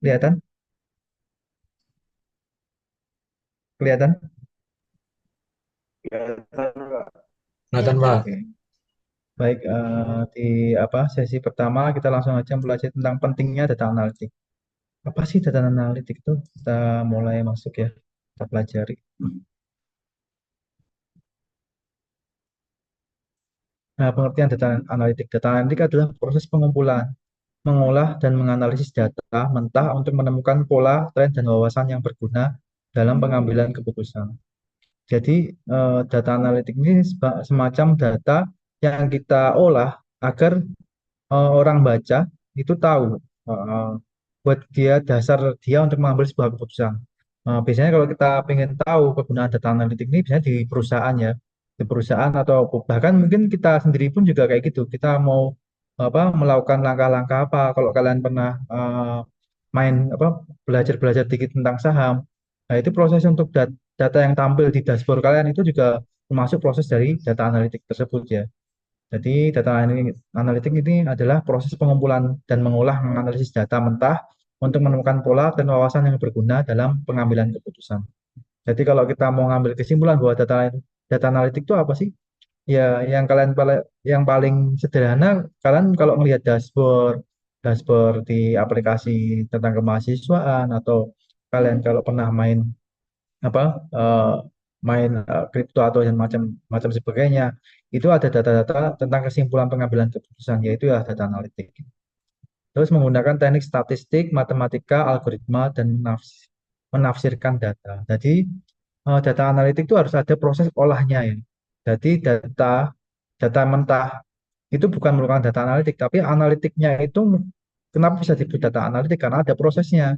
Kelihatan? Kelihatan? Kelihatan, Pak. Kelihatan, Pak. Oke. Baik, di apa sesi pertama kita langsung aja belajar tentang pentingnya data analitik. Apa sih data analitik itu? Kita mulai masuk ya, kita pelajari. Nah, pengertian data analitik. Data analitik adalah proses pengumpulan, mengolah, dan menganalisis data mentah untuk menemukan pola, tren, dan wawasan yang berguna dalam pengambilan keputusan. Jadi, data analitik ini semacam data yang kita olah agar orang baca itu tahu uh, buat dia dasar dia untuk mengambil sebuah keputusan. Biasanya kalau kita ingin tahu kegunaan data analitik ini biasanya di perusahaan ya, di perusahaan atau bahkan mungkin kita sendiri pun juga kayak gitu. Kita mau apa melakukan langkah-langkah apa? Kalau kalian pernah main apa belajar-belajar dikit tentang saham, nah itu proses untuk data yang tampil di dashboard kalian itu juga termasuk proses dari data analitik tersebut ya. Jadi analitik ini adalah proses pengumpulan dan menganalisis data mentah untuk menemukan pola dan wawasan yang berguna dalam pengambilan keputusan. Jadi kalau kita mau ngambil kesimpulan bahwa data analitik itu apa sih? Ya, yang paling sederhana kalian kalau melihat dashboard di aplikasi tentang kemahasiswaan atau kalian kalau pernah main apa main kripto atau yang macam macam sebagainya itu ada data-data tentang kesimpulan pengambilan keputusan yaitu ya data analitik. Terus menggunakan teknik statistik, matematika, algoritma dan menafsirkan data. Jadi data analitik itu harus ada proses olahnya ya. Jadi data mentah itu bukan merupakan data analitik tapi analitiknya itu kenapa bisa disebut data analitik karena ada prosesnya.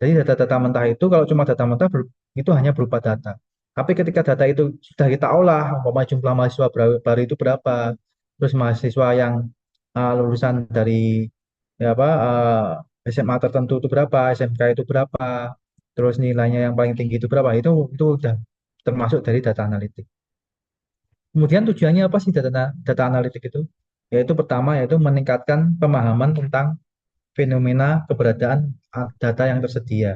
Jadi data-data mentah itu kalau cuma data mentah itu hanya berupa data. Tapi ketika data itu sudah kita olah, umpama jumlah mahasiswa baru itu berapa, terus mahasiswa yang lulusan dari ya apa SMA tertentu itu berapa, SMK itu berapa, terus nilainya yang paling tinggi itu berapa, itu udah termasuk dari data analitik. Kemudian tujuannya apa sih data analitik itu? Yaitu pertama yaitu meningkatkan pemahaman tentang fenomena keberadaan data yang tersedia.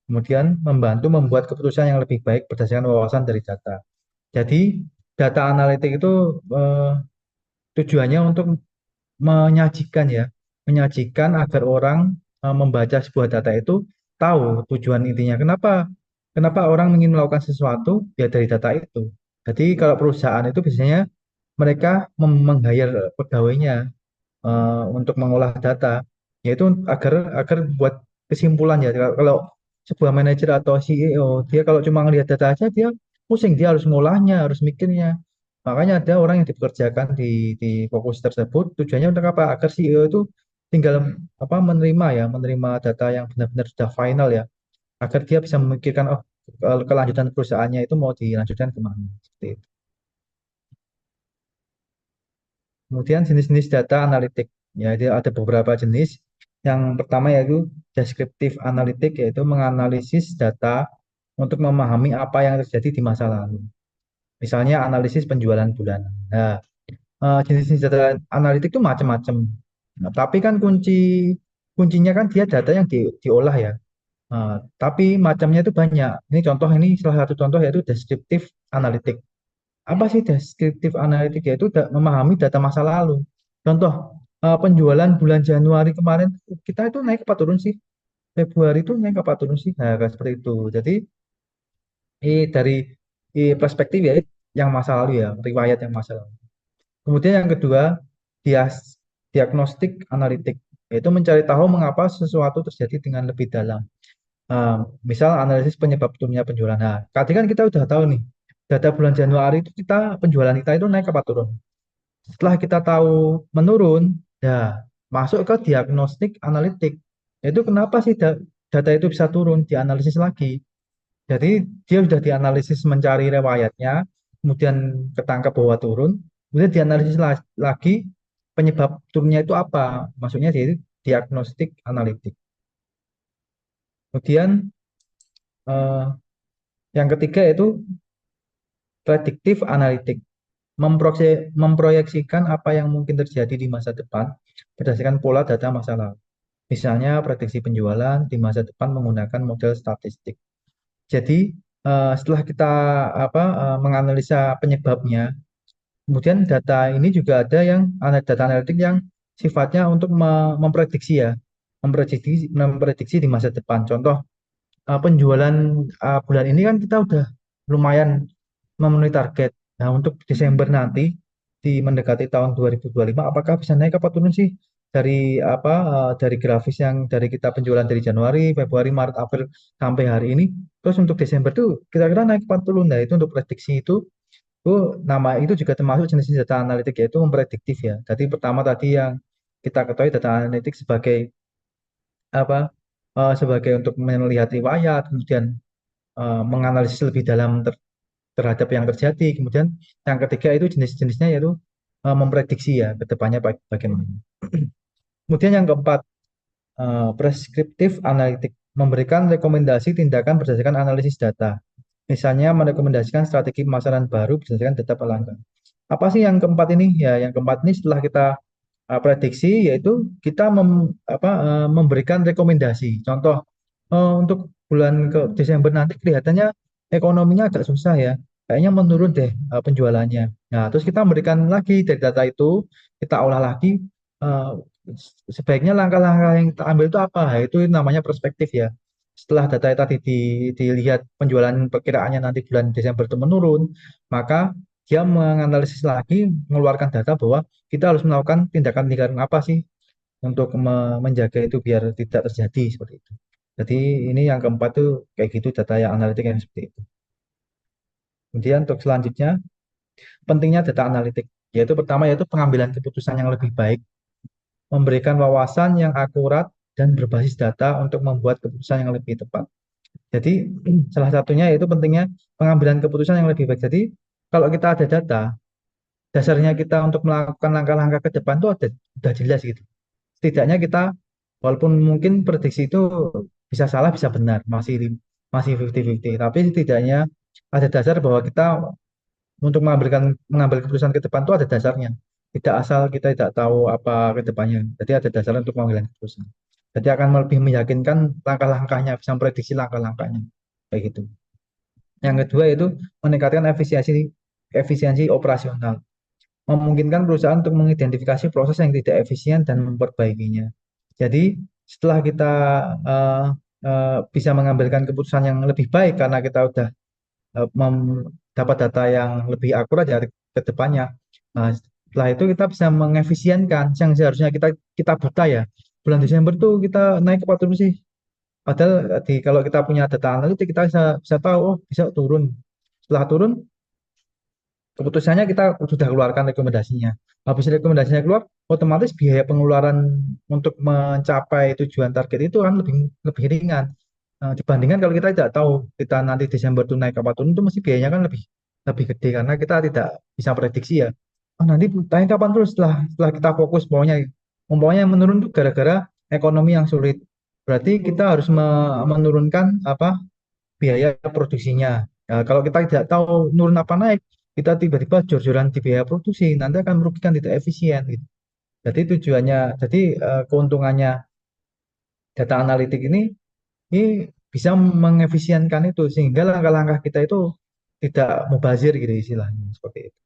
Kemudian membantu membuat keputusan yang lebih baik berdasarkan wawasan dari data. Jadi data analitik itu eh, tujuannya untuk menyajikan ya, menyajikan agar orang membaca sebuah data itu tahu tujuan intinya. Kenapa? Kenapa orang ingin melakukan sesuatu ya dari data itu. Jadi kalau perusahaan itu biasanya mereka meng-hire pegawainya untuk mengolah data, yaitu agar agar buat kesimpulan ya. Kalau sebuah manajer atau CEO, dia kalau cuma ngelihat data aja, dia pusing, dia harus ngolahnya, harus mikirnya. Makanya ada orang yang dipekerjakan di fokus tersebut, tujuannya untuk apa? Agar CEO itu tinggal apa menerima ya, menerima data yang benar-benar sudah final ya, agar dia bisa memikirkan oh kelanjutan perusahaannya itu mau dilanjutkan kemana. Seperti itu. Kemudian jenis-jenis data analitik. Ya, dia ada beberapa jenis. Yang pertama yaitu deskriptif analitik, yaitu menganalisis data untuk memahami apa yang terjadi di masa lalu. Misalnya analisis penjualan bulanan. Nah, jenis-jenis data analitik itu macam-macam. Nah, tapi kan kuncinya kan dia data yang diolah ya. Tapi macamnya itu banyak. Ini salah satu contoh yaitu deskriptif analitik. Apa sih deskriptif analitik? Yaitu memahami data masa lalu. Contoh, penjualan bulan Januari kemarin kita itu naik apa turun sih? Februari itu naik apa turun sih? Nah, kayak seperti itu. Jadi dari perspektif ya yang masa lalu ya, riwayat yang masa lalu. Kemudian yang kedua, diagnostik analitik, yaitu mencari tahu mengapa sesuatu terjadi dengan lebih dalam. Misal analisis penyebab turunnya penjualan. Nah, tadi kan kita udah tahu nih, data bulan Januari itu penjualan kita itu naik apa turun. Setelah kita tahu menurun, ya masuk ke diagnostik analitik. Itu kenapa sih data itu bisa turun, dianalisis lagi. Jadi dia sudah dianalisis mencari riwayatnya, kemudian ketangkap bahwa turun, kemudian dianalisis lagi penyebab turunnya itu apa. Maksudnya jadi diagnostik analitik. Kemudian eh, yang ketiga itu prediktif analitik. Memproyeksikan apa yang mungkin terjadi di masa depan berdasarkan pola data masa lalu. Misalnya prediksi penjualan di masa depan menggunakan model statistik. Jadi setelah kita menganalisa penyebabnya, kemudian data ini juga ada yang data analitik yang sifatnya untuk memprediksi ya, memprediksi di masa depan. Contoh penjualan bulan ini kan kita udah lumayan memenuhi target. Nah, untuk Desember nanti di mendekati tahun 2025, apakah bisa naik apa turun sih dari dari grafis yang dari kita penjualan dari Januari, Februari, Maret, April sampai hari ini. Terus untuk Desember tuh kira-kira naik apa turun. Nah, itu untuk prediksi itu nama itu juga termasuk jenis data analitik yaitu memprediktif ya. Jadi pertama tadi yang kita ketahui data analitik sebagai apa sebagai untuk melihat riwayat, kemudian menganalisis lebih dalam terhadap yang terjadi. Kemudian yang ketiga itu jenis-jenisnya yaitu memprediksi ya ke depannya bagaimana. Kemudian yang keempat, preskriptif analitik memberikan rekomendasi tindakan berdasarkan analisis data. Misalnya merekomendasikan strategi pemasaran baru berdasarkan data pelanggan. Apa sih yang keempat ini? Ya, yang keempat ini setelah kita prediksi yaitu kita memberikan rekomendasi. Contoh untuk bulan ke Desember nanti kelihatannya ekonominya agak susah ya. Kayaknya menurun deh penjualannya. Nah, terus kita memberikan lagi dari data itu, kita olah lagi eh, sebaiknya langkah-langkah yang kita ambil itu apa? Nah, itu namanya perspektif ya. Setelah data tadi dilihat penjualan perkiraannya nanti bulan Desember itu menurun, maka dia menganalisis lagi, mengeluarkan data bahwa kita harus melakukan tindakan-tindakan apa sih untuk menjaga itu biar tidak terjadi seperti itu. Jadi ini yang keempat tuh kayak gitu data yang analitik yang seperti itu. Kemudian untuk selanjutnya pentingnya data analitik yaitu pertama yaitu pengambilan keputusan yang lebih baik, memberikan wawasan yang akurat dan berbasis data untuk membuat keputusan yang lebih tepat. Jadi salah satunya yaitu pentingnya pengambilan keputusan yang lebih baik. Jadi kalau kita ada data, dasarnya kita untuk melakukan langkah-langkah ke depan tuh ada udah jelas gitu. Setidaknya kita walaupun mungkin prediksi itu bisa salah bisa benar, masih 50-50, tapi setidaknya ada dasar bahwa kita untuk mengambil keputusan ke depan itu ada dasarnya. Tidak asal kita tidak tahu apa ke depannya. Jadi ada dasar untuk mengambil keputusan. Jadi akan lebih meyakinkan langkah-langkahnya, bisa memprediksi langkah-langkahnya. Kayak gitu. Yang kedua itu meningkatkan efisiensi efisiensi operasional, memungkinkan perusahaan untuk mengidentifikasi proses yang tidak efisien dan memperbaikinya. Jadi setelah kita bisa mengambilkan keputusan yang lebih baik karena kita sudah dapat data yang lebih akurat ya ke depannya. Nah, setelah itu kita bisa mengefisienkan yang seharusnya kita kita buta ya. Bulan Desember tuh kita naik ke turun sih. Padahal kalau kita punya data analitik kita bisa tahu oh bisa turun. Setelah turun keputusannya kita sudah keluarkan rekomendasinya. Habis rekomendasinya keluar, otomatis biaya pengeluaran untuk mencapai tujuan target itu kan lebih lebih ringan. Dibandingkan kalau kita tidak tahu kita nanti Desember itu naik apa turun itu mesti biayanya kan lebih lebih gede karena kita tidak bisa prediksi ya. Oh, nanti naik kapan terus setelah kita fokus umpamanya yang menurun itu gara-gara ekonomi yang sulit. Berarti kita harus menurunkan biaya produksinya. Nah, kalau kita tidak tahu nurun apa naik, kita tiba-tiba jor-joran di biaya produksi, nanti akan merugikan tidak efisien gitu. Jadi tujuannya, jadi keuntungannya data analitik ini bisa mengefisienkan itu sehingga langkah-langkah kita itu tidak mubazir gitu istilahnya seperti itu.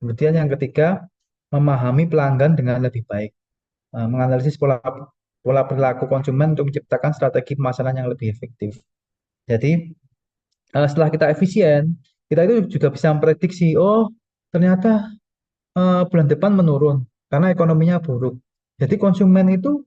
Kemudian yang ketiga, memahami pelanggan dengan lebih baik. Menganalisis pola pola perilaku konsumen untuk menciptakan strategi pemasaran yang lebih efektif. Jadi setelah kita efisien, kita itu juga bisa memprediksi, oh ternyata bulan depan menurun karena ekonominya buruk. Jadi konsumen itu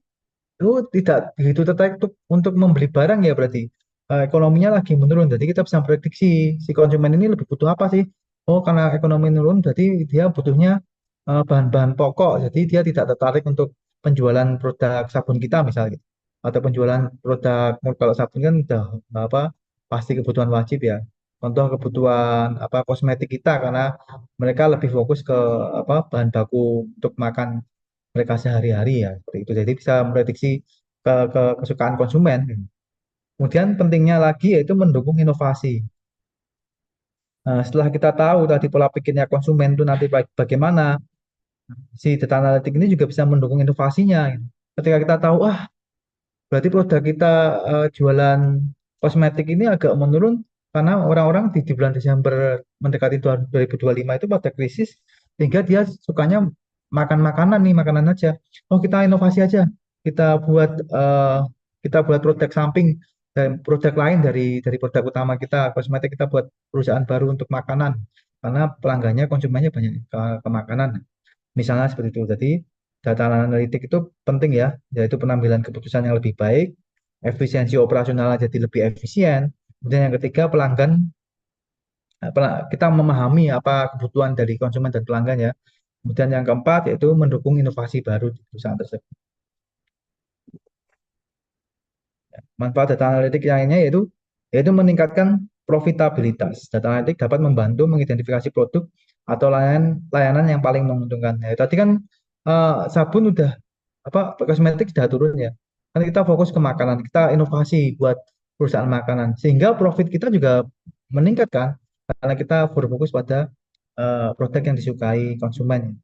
tidak begitu tertarik untuk membeli barang ya berarti. Ekonominya lagi menurun, jadi kita bisa memprediksi si konsumen ini lebih butuh apa sih? Oh karena ekonomi menurun, berarti dia butuhnya bahan-bahan pokok, jadi dia tidak tertarik untuk penjualan produk sabun kita misalnya, atau penjualan produk kalau sabun kan udah apa pasti kebutuhan wajib ya. Contoh kebutuhan kosmetik kita karena mereka lebih fokus ke bahan baku untuk makan mereka sehari-hari ya seperti itu. Jadi bisa memprediksi kesukaan konsumen. Kemudian pentingnya lagi yaitu mendukung inovasi. Nah, setelah kita tahu tadi pola pikirnya konsumen itu nanti bagaimana, si data analitik ini juga bisa mendukung inovasinya. Ketika kita tahu, Berarti produk kita jualan kosmetik ini agak menurun karena orang-orang di bulan Desember mendekati 2025 itu pada krisis sehingga dia sukanya makan makanan nih, makanan aja. Oh, kita inovasi aja. Kita buat kita buat produk samping dan produk lain dari produk utama kita kosmetik, kita buat perusahaan baru untuk makanan karena pelanggannya konsumennya banyak ke makanan. Misalnya seperti itu. Jadi data analitik itu penting ya, yaitu pengambilan keputusan yang lebih baik, efisiensi operasional jadi lebih efisien. Kemudian yang ketiga pelanggan, kita memahami apa kebutuhan dari konsumen dan pelanggan ya. Kemudian yang keempat yaitu mendukung inovasi baru di perusahaan tersebut. Manfaat data analitik lainnya yaitu meningkatkan profitabilitas. Data analitik dapat membantu mengidentifikasi produk atau layanan yang paling menguntungkan. Ya, tadi kan sabun udah kosmetik sudah turun ya. Kan kita fokus ke makanan, kita inovasi buat perusahaan makanan sehingga profit kita juga meningkat kan karena kita berfokus pada produk yang disukai konsumen.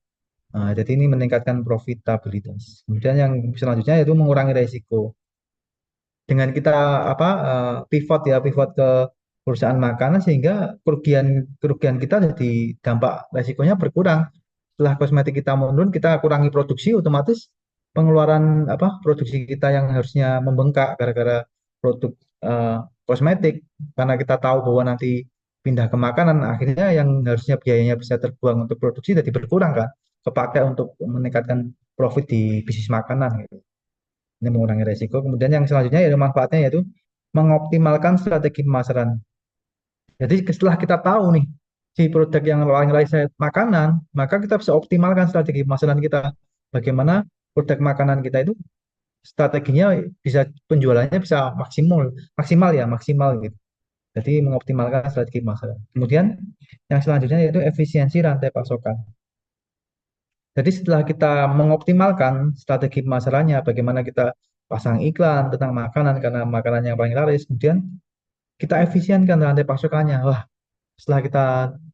Nah, jadi ini meningkatkan profitabilitas. Kemudian yang selanjutnya yaitu mengurangi resiko dengan kita pivot ke perusahaan makanan sehingga kerugian kerugian kita jadi dampak resikonya berkurang. Setelah kosmetik kita menurun, kita kurangi produksi, otomatis pengeluaran produksi kita yang harusnya membengkak gara-gara produk eh, kosmetik karena kita tahu bahwa nanti pindah ke makanan, akhirnya yang harusnya biayanya bisa terbuang untuk produksi jadi berkurang kan, kepakai untuk meningkatkan profit di bisnis makanan gitu. Ini mengurangi resiko. Kemudian yang selanjutnya yaitu manfaatnya yaitu mengoptimalkan strategi pemasaran. Jadi setelah kita tahu nih si produk yang paling layak makanan, maka kita bisa optimalkan strategi pemasaran kita. Bagaimana produk makanan kita itu strateginya bisa penjualannya bisa maksimal, maksimal gitu. Jadi mengoptimalkan strategi pemasaran. Kemudian yang selanjutnya yaitu efisiensi rantai pasokan. Jadi setelah kita mengoptimalkan strategi pemasarannya, bagaimana kita pasang iklan tentang makanan karena makanan yang paling laris, kemudian kita efisienkan rantai pasokannya. Wah, setelah kita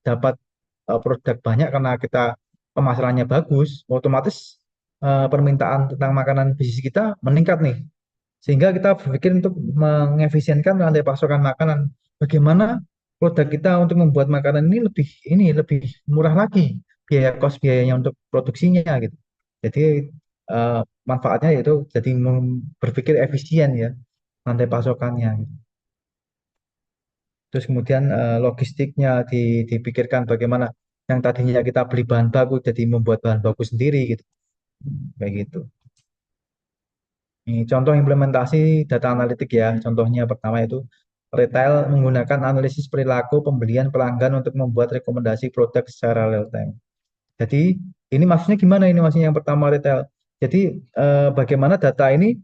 dapat produk banyak karena kita pemasarannya bagus, otomatis permintaan tentang makanan bisnis kita meningkat nih. Sehingga kita berpikir untuk mengefisienkan rantai pasokan makanan. Bagaimana produk kita untuk membuat makanan ini lebih murah lagi biayanya untuk produksinya gitu. Jadi eh, manfaatnya yaitu jadi berpikir efisien ya rantai pasokannya. Gitu. Terus kemudian logistiknya dipikirkan bagaimana yang tadinya kita beli bahan baku jadi membuat bahan baku sendiri gitu. Kayak gitu. Ini contoh implementasi data analitik ya. Contohnya pertama itu retail menggunakan analisis perilaku pembelian pelanggan untuk membuat rekomendasi produk secara real time. Jadi ini maksudnya gimana ini maksudnya yang pertama retail. Jadi bagaimana data ini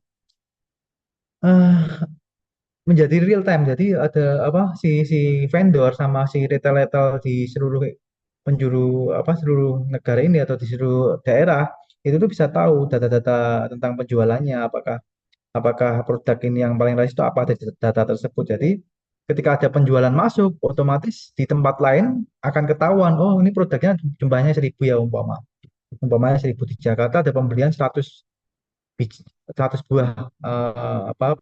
eh, menjadi real time. Jadi ada si vendor sama si retail-retail di seluruh penjuru seluruh negara ini atau di seluruh daerah itu tuh bisa tahu data-data tentang penjualannya apakah produk ini yang paling laris itu apa dari data tersebut. Jadi ketika ada penjualan masuk, otomatis di tempat lain akan ketahuan, oh ini produknya jumlahnya 1.000 ya umpamanya 1.000 di Jakarta ada pembelian 100 buah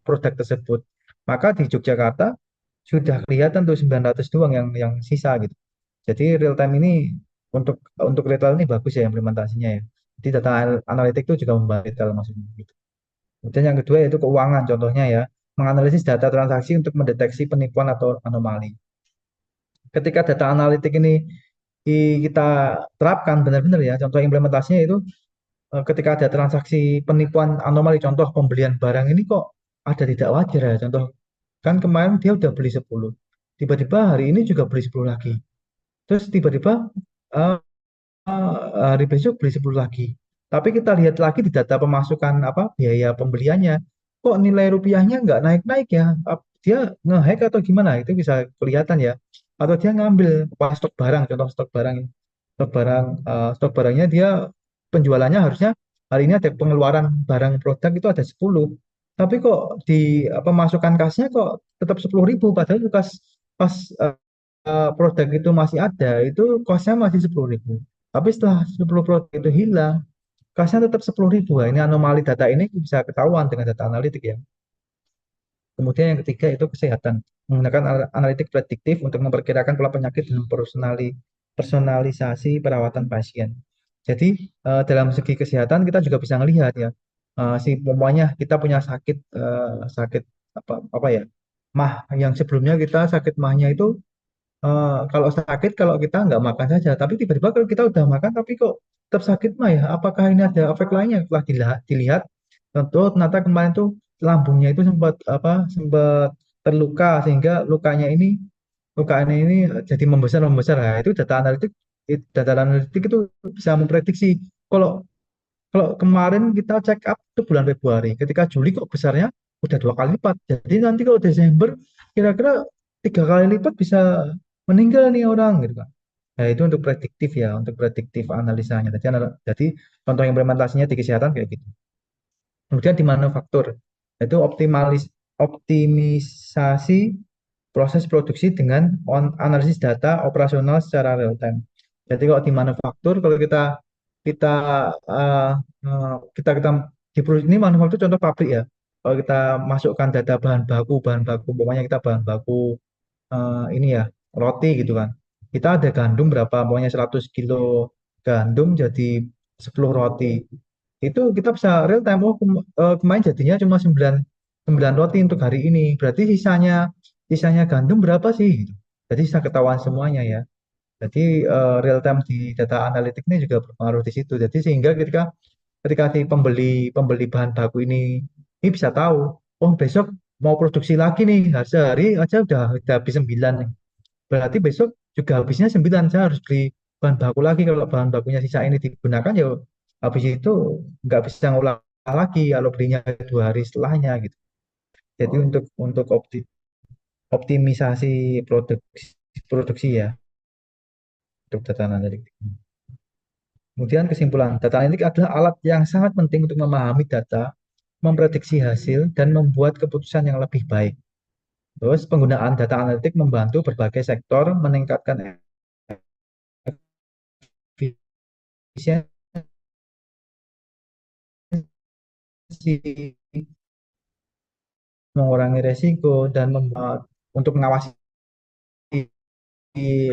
produk tersebut. Maka di Yogyakarta sudah kelihatan tuh 900 doang yang sisa gitu. Jadi real time ini untuk retail ini bagus ya implementasinya ya. Jadi data analitik itu juga membantu retail maksudnya gitu. Kemudian yang kedua yaitu keuangan, contohnya ya, menganalisis data transaksi untuk mendeteksi penipuan atau anomali. Ketika data analitik ini kita terapkan benar-benar ya, contoh implementasinya itu ketika ada transaksi penipuan anomali, contoh pembelian barang ini kok ada tidak wajar ya, contoh kan kemarin dia udah beli 10, tiba-tiba hari ini juga beli 10 lagi, terus tiba-tiba eh, hari besok beli 10 lagi. Tapi kita lihat lagi di data pemasukan biaya pembeliannya, kok nilai rupiahnya nggak naik-naik ya? Dia ngehack atau gimana? Itu bisa kelihatan ya. Atau dia ngambil stok barang, contoh stok barang, stok barangnya dia penjualannya harusnya hari ini ada pengeluaran barang produk itu ada 10. Tapi kok di pemasukan kasnya kok tetap 10.000 padahal pas produk itu masih ada, itu kosnya masih 10.000. Tapi setelah 10 produk itu hilang, kasnya tetap 10.000. Ini anomali data ini bisa ketahuan dengan data analitik ya. Kemudian yang ketiga itu kesehatan. Menggunakan analitik prediktif untuk memperkirakan pola penyakit dan personalisasi perawatan pasien. Jadi dalam segi kesehatan kita juga bisa melihat ya, si umpamanya kita punya sakit sakit apa ya, mah yang sebelumnya kita sakit mahnya itu kalau sakit kalau kita nggak makan saja, tapi tiba-tiba kalau kita udah makan tapi kok tetap sakit mah ya, apakah ini ada efek lainnya? Setelah dilihat, tentu ternyata kemarin tuh lambungnya itu sempat terluka sehingga lukanya ini jadi membesar. Nah, itu data analitik itu bisa memprediksi. Kalau kalau kemarin kita check up itu bulan Februari, ketika Juli kok besarnya udah 2 kali lipat. Jadi nanti kalau Desember kira-kira 3 kali lipat bisa meninggal nih orang gitu kan. Nah, itu untuk prediktif ya, untuk prediktif analisanya. Jadi contoh implementasinya di kesehatan kayak gitu. Kemudian di manufaktur, itu optimisasi proses produksi dengan analisis data operasional secara real time. Jadi kalau di manufaktur, kalau kita eh, kita ini manufaktur contoh pabrik ya. Kalau kita masukkan data bahan baku, pokoknya kita bahan baku ini ya roti gitu kan. Kita ada gandum berapa, pokoknya 100 kilo gandum jadi 10 roti. Itu kita bisa real time, oh kemarin jadinya cuma 9 roti untuk hari ini. Berarti sisanya gandum berapa sih? Gitu. Jadi bisa ketahuan semuanya ya. Jadi real time di data analitik ini juga berpengaruh di situ. Jadi sehingga ketika ketika si pembeli pembeli bahan baku ini bisa tahu, oh besok mau produksi lagi nih, sehari aja udah habis 9 nih. Berarti besok juga habisnya 9, saya harus beli bahan baku lagi. Kalau bahan bakunya sisa ini digunakan ya habis itu nggak bisa ngulang lagi kalau belinya 2 hari setelahnya gitu. Jadi untuk optimisasi produksi produksi ya untuk data analitik. Kemudian kesimpulan, data analitik adalah alat yang sangat penting untuk memahami data, memprediksi hasil, dan membuat keputusan yang lebih baik. Terus penggunaan data analitik membantu berbagai sektor meningkatkan efisiensi, mengurangi resiko, dan untuk mengawasi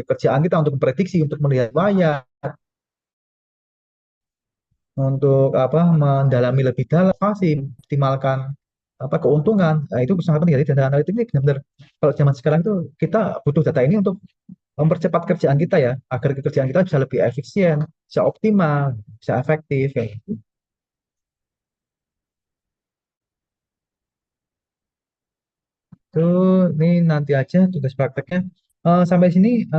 kerjaan kita, untuk memprediksi, untuk melihat wayang, untuk mendalami lebih dalam, pasti optimalkan keuntungan. Nah, itu sangat penting. Jadi data analitik ini benar-benar kalau zaman sekarang itu kita butuh data ini untuk mempercepat kerjaan kita ya, agar kerjaan kita bisa lebih efisien, bisa optimal, bisa efektif kayak gitu. Itu ini nanti aja tugas prakteknya. Sampai sini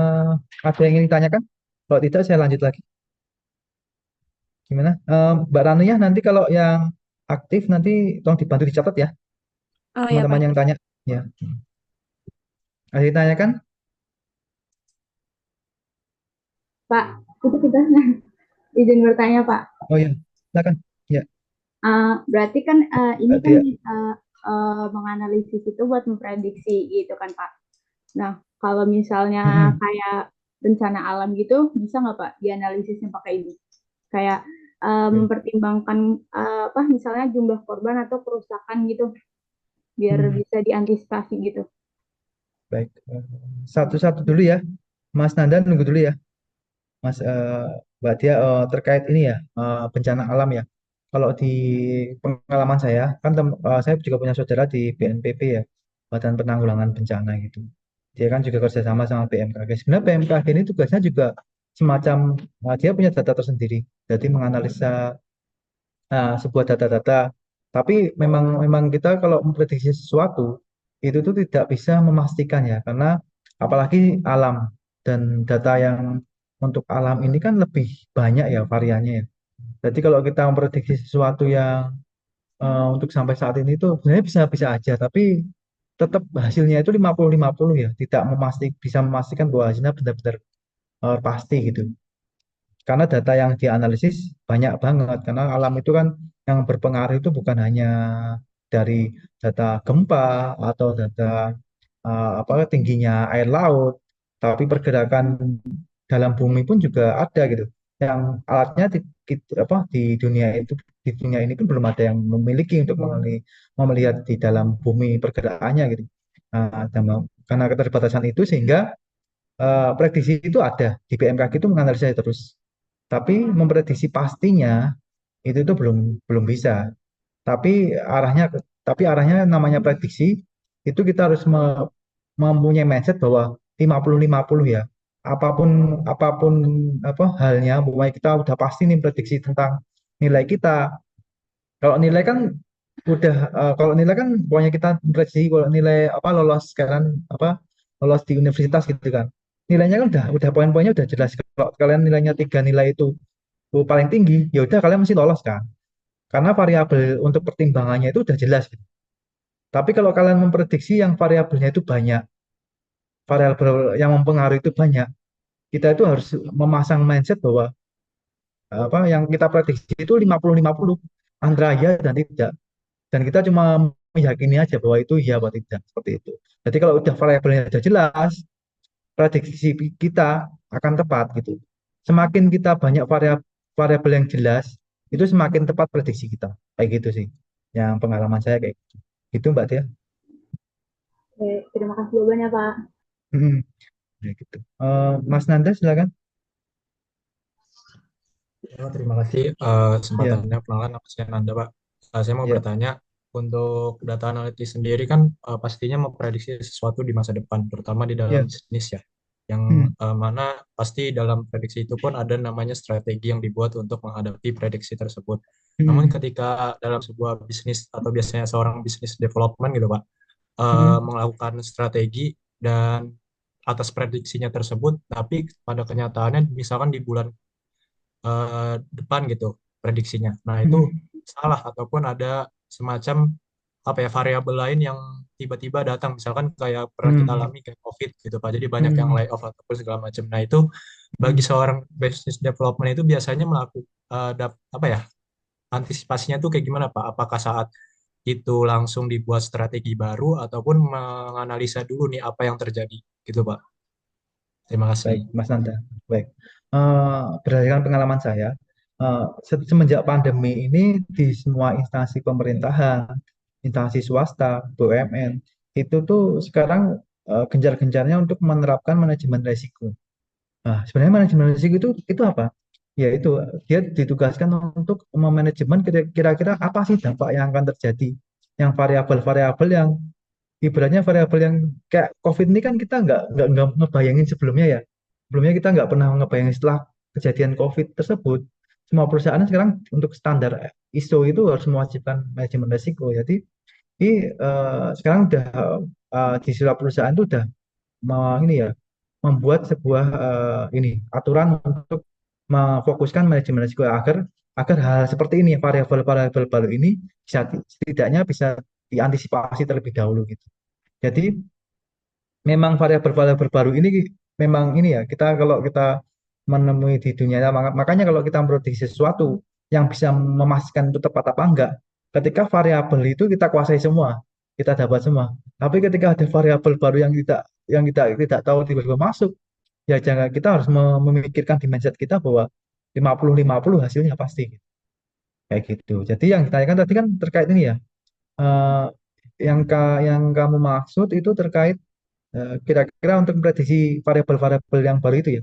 ada yang ingin ditanyakan? Kalau tidak saya lanjut lagi. Gimana? Mbak Ranu ya, nanti kalau yang aktif nanti tolong dibantu dicatat ya, Oh ya teman-teman Pak. yang tanya. Ya, ada yang ditanyakan? Pak, itu kita izin bertanya Pak. Oh ya, silakan. Ya, Berarti kan ini kan dia. menganalisis itu buat memprediksi gitu kan Pak. Nah, kalau misalnya Mm-mm. kayak bencana alam gitu, bisa nggak Pak dianalisisnya pakai ini? Kayak Oke. mempertimbangkan apa misalnya jumlah korban atau kerusakan gitu, biar Hmm, bisa diantisipasi gitu. baik. Satu-satu dulu ya, Mas Nandan nunggu dulu ya. Mas Mbak Dia terkait ini ya bencana alam ya. Kalau di pengalaman saya kan saya juga punya saudara di BNPB ya, Badan Penanggulangan Bencana gitu. Dia kan juga kerjasama sama BMKG. Sebenarnya BMKG ini tugasnya juga semacam dia punya data tersendiri. Jadi menganalisa sebuah data-data. Tapi memang memang kita kalau memprediksi sesuatu itu tuh tidak bisa memastikan ya, karena apalagi alam dan data yang untuk alam ini kan lebih banyak ya variannya ya. Jadi kalau kita memprediksi sesuatu yang untuk sampai saat ini tuh sebenarnya bisa-bisa aja, tapi tetap hasilnya itu 50-50 ya, tidak bisa memastikan bahwa hasilnya benar-benar pasti gitu. Karena data yang dianalisis banyak banget, karena alam itu kan yang berpengaruh itu bukan hanya dari data gempa atau data tingginya air laut, tapi pergerakan dalam bumi pun juga ada gitu. yang alatnya di dunia itu, di dunia ini pun belum ada yang memiliki untuk melihat di dalam bumi pergerakannya gitu. Karena keterbatasan itu sehingga prediksi itu ada di BMKG itu menganalisa terus, tapi memprediksi pastinya itu belum belum bisa. Tapi arahnya tapi arahnya namanya prediksi itu kita harus mempunyai mindset bahwa 50-50 ya. Apapun apapun apa halnya, pokoknya kita udah pasti nih prediksi tentang nilai kita. Kalau nilai kan kalau nilai kan pokoknya kita prediksi kalau nilai apa lolos sekarang apa lolos di universitas gitu kan. Nilainya kan udah poin-poinnya udah jelas. Kalau kalian nilainya 3 nilai itu paling tinggi, ya udah kalian mesti lolos kan. Karena variabel untuk pertimbangannya itu udah jelas gitu. Tapi kalau kalian memprediksi yang variabelnya itu banyak, variabel yang mempengaruhi itu banyak, kita itu harus memasang mindset bahwa apa yang kita prediksi itu 50-50 antara ya dan tidak. Dan kita cuma meyakini aja bahwa itu iya atau tidak, seperti itu. Jadi kalau udah variabelnya sudah jelas, prediksi kita akan tepat gitu. Semakin kita banyak variabel yang jelas, itu semakin tepat prediksi kita. Kayak gitu sih. Yang pengalaman saya kayak gitu. Gitu Mbak Tia. Oke, terima kasih banyak Pak. Hmm, ya gitu. Mas Nanda silakan. Ya, terima kasih Ya, kesempatannya perkenalan nama saya Nanda Pak. Saya mau ya. bertanya untuk data analitis sendiri kan pastinya memprediksi sesuatu di masa depan, terutama di dalam Ya. bisnis ya. Yang Hmm, mana pasti dalam prediksi itu pun ada namanya strategi yang dibuat untuk menghadapi prediksi tersebut. Namun hmm, ketika dalam sebuah bisnis atau biasanya seorang bisnis development gitu Pak, hmm, melakukan strategi dan atas prediksinya tersebut, tapi pada kenyataannya misalkan di bulan depan gitu prediksinya. Nah, itu hmm, salah ataupun ada semacam apa ya variabel lain yang tiba-tiba datang misalkan kayak pernah kita hmm, alami kayak COVID gitu Pak. Jadi banyak yang hmm, layoff ataupun segala macam. Nah, itu bagi hmm. seorang business development itu biasanya melakukan apa ya? Antisipasinya tuh kayak gimana Pak? Apakah saat itu langsung dibuat strategi baru ataupun menganalisa dulu nih apa yang terjadi gitu Pak. Terima kasih. Baik, Mas Nanda. Baik. Berdasarkan pengalaman saya, semenjak pandemi ini di semua instansi pemerintahan, instansi swasta, BUMN, itu tuh sekarang gencar-gencarnya untuk menerapkan manajemen risiko. Nah, sebenarnya manajemen risiko itu apa? Ya itu dia ditugaskan untuk memanajemen kira-kira apa sih dampak yang akan terjadi, yang variabel-variabel yang ibaratnya variabel yang kayak COVID ini kan kita nggak ngebayangin sebelumnya ya. Sebelumnya kita nggak pernah ngebayangin setelah kejadian COVID tersebut. Semua perusahaan sekarang untuk standar ISO itu harus mewajibkan manajemen risiko. Jadi sekarang udah di setiap perusahaan itu udah ini ya membuat sebuah ini aturan untuk memfokuskan manajemen risiko agar agar hal seperti ini variabel-variabel baru ini bisa setidaknya bisa diantisipasi terlebih dahulu gitu. Jadi memang variabel-variabel baru ini memang ini ya kita kalau kita menemui di dunia nyata, makanya kalau kita memprediksi sesuatu yang bisa memastikan itu tepat apa enggak, ketika variabel itu kita kuasai semua, kita dapat semua. Tapi ketika ada variabel baru yang kita tidak tahu tiba-tiba masuk, ya jangan kita harus memikirkan di mindset kita bahwa 50-50 hasilnya pasti kayak gitu. Jadi yang ditanyakan tadi kan terkait ini ya, eh, yang kamu maksud itu terkait kira-kira untuk memprediksi variabel-variabel yang baru itu ya,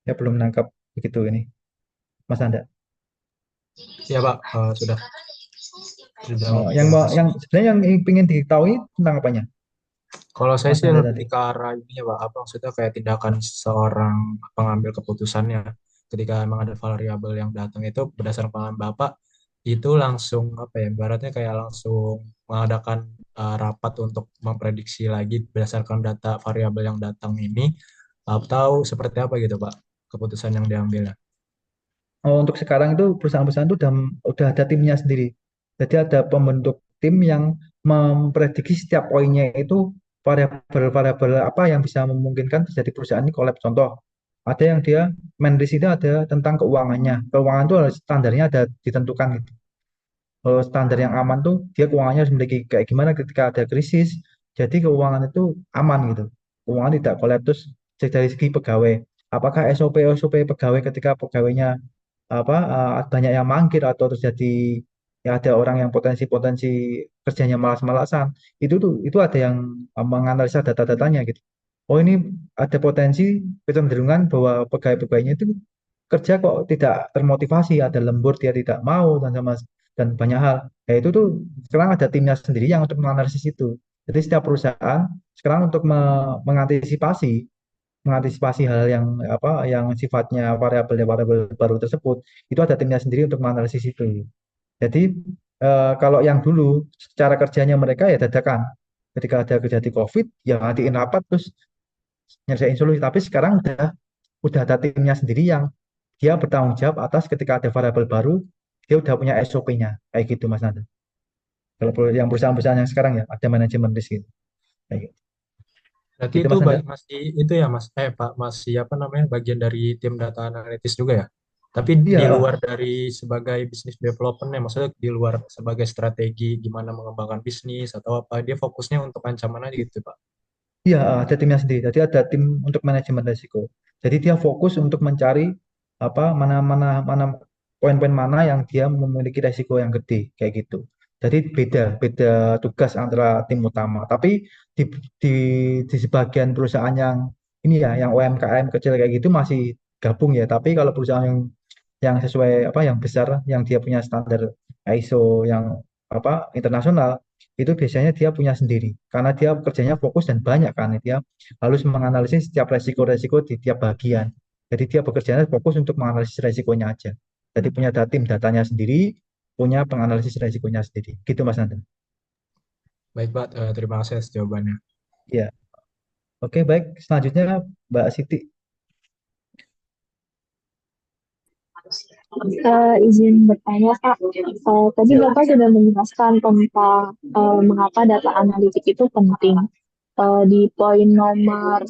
ya belum nangkap begitu ini, Mas Anda. Ya Pak, sudah Oh, Pak. Terima kasih. yang sebenarnya yang ingin diketahui tentang apanya, Kalau saya Mas sih Anda lebih tadi? ke arah ini ya Pak, apa maksudnya kayak tindakan seorang pengambil keputusannya ketika memang ada variabel yang datang itu berdasarkan pengalaman Bapak itu langsung apa ya, ibaratnya kayak langsung mengadakan rapat untuk memprediksi lagi berdasarkan data variabel yang datang ini atau seperti apa gitu Pak keputusan yang diambil. Oh, untuk sekarang itu perusahaan-perusahaan itu udah ada timnya sendiri. Jadi ada pembentuk tim yang memprediksi setiap poinnya itu variabel-variabel apa yang bisa memungkinkan terjadi perusahaan ini kolaps. Contoh, ada yang dia main risk itu ada tentang keuangannya. Keuangan itu harus standarnya ada ditentukan gitu. Kalau standar yang aman tuh dia keuangannya harus memiliki kayak gimana ketika ada krisis. Jadi keuangan itu aman gitu. Keuangan tidak kolaps terus dari segi pegawai. apakah SOP pegawai ketika pegawainya banyak yang mangkir atau terjadi ya ada orang yang potensi-potensi kerjanya malas-malasan itu ada yang menganalisa data-datanya gitu. Oh ini ada potensi kecenderungan bahwa pegawai-pegawainya itu kerja kok tidak termotivasi, ada lembur dia tidak mau dan banyak hal. Ya itu tuh sekarang ada timnya sendiri yang untuk menganalisis itu. Jadi setiap perusahaan sekarang untuk mengantisipasi hal yang yang sifatnya variabel baru tersebut itu ada timnya sendiri untuk menganalisis itu. Jadi kalau yang dulu secara kerjanya mereka ya dadakan ketika ada kejadian COVID ya ngatiin rapat terus nyelesain solusi. Tapi sekarang udah ada timnya sendiri yang dia bertanggung jawab atas ketika ada variabel baru dia udah punya SOP-nya kayak gitu Mas Nanda. Kalau yang perusahaan-perusahaan yang sekarang ya ada manajemen risk gitu. Kayak gitu. Berarti Gitu itu Mas Nanda. masih itu ya Mas, Pak, masih apa namanya, bagian dari tim data analytics juga ya? Tapi di Iya, luar dari sebagai business development ya, maksudnya di luar sebagai strategi gimana mengembangkan bisnis atau apa, dia fokusnya untuk ancaman aja gitu Pak. iya, ada timnya sendiri. Jadi ada tim untuk manajemen risiko. Jadi dia fokus untuk mencari mana mana mana poin-poin mana yang dia memiliki risiko yang gede kayak gitu. Jadi beda beda tugas antara tim utama. Tapi di di di sebagian perusahaan yang ini ya, yang UMKM kecil kayak gitu masih gabung ya. Tapi kalau perusahaan yang sesuai yang besar yang dia punya standar ISO yang internasional itu biasanya dia punya sendiri karena dia kerjanya fokus dan banyak kan dia harus menganalisis setiap resiko-resiko di tiap bagian. Jadi dia bekerjanya fokus untuk menganalisis resikonya aja. Jadi punya tim datanya sendiri, punya penganalisis resikonya sendiri. Gitu Mas Nandan. Baik Pak, terima kasih atas jawabannya. Ya, oke baik. Selanjutnya Mbak Siti. Izin bertanya, Kak. Tadi Ya. Bapak sudah menjelaskan tentang mengapa data analitik itu penting. Di poin nomor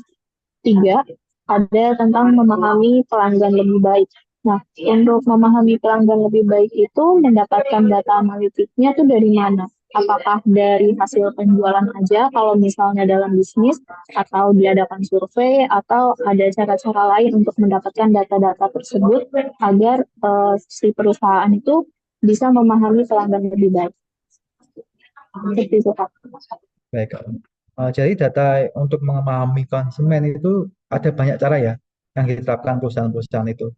3, ada tentang memahami pelanggan lebih baik. Nah, untuk memahami pelanggan lebih baik itu mendapatkan data analitiknya tuh dari mana? Apakah dari hasil penjualan aja kalau misalnya dalam bisnis, atau diadakan survei, atau ada cara-cara lain untuk mendapatkan data-data tersebut agar si perusahaan itu bisa memahami pelanggan lebih baik. Seperti itu, Kak. Baik. Jadi data untuk memahami konsumen itu ada banyak cara ya yang diterapkan perusahaan-perusahaan itu.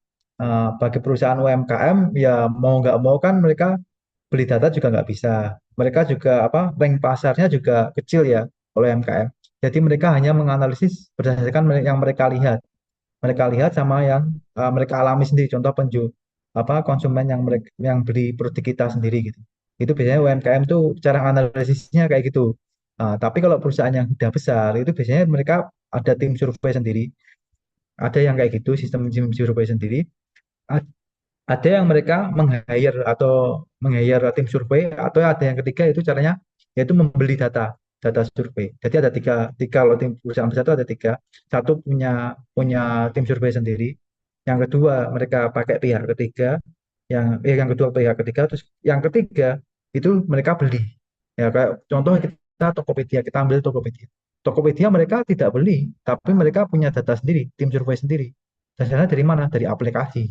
Bagi perusahaan UMKM ya mau nggak mau kan mereka beli data juga nggak bisa. Mereka juga rank pasarnya juga kecil ya oleh UMKM. Jadi mereka hanya menganalisis berdasarkan yang mereka lihat. Mereka lihat sama yang mereka alami sendiri. Contoh konsumen yang mereka yang beli produk kita sendiri gitu. Itu biasanya UMKM tuh cara analisisnya kayak gitu. Tapi kalau perusahaan yang sudah besar itu biasanya mereka ada tim survei sendiri. Ada yang kayak gitu sistem tim survei sendiri. A- Ada yang mereka meng-hire tim survei atau ada yang ketiga itu caranya yaitu membeli data survei. Jadi ada tiga kalau tim perusahaan besar itu ada tiga. Satu punya punya tim survei sendiri. Yang kedua mereka pakai pihak ketiga. Yang kedua pihak ketiga. Terus yang ketiga itu mereka beli. Ya kayak contoh kita Tokopedia kita ambil Tokopedia. Tokopedia mereka tidak beli, tapi mereka punya data sendiri, tim survei sendiri. Dasarnya dari mana? Dari aplikasi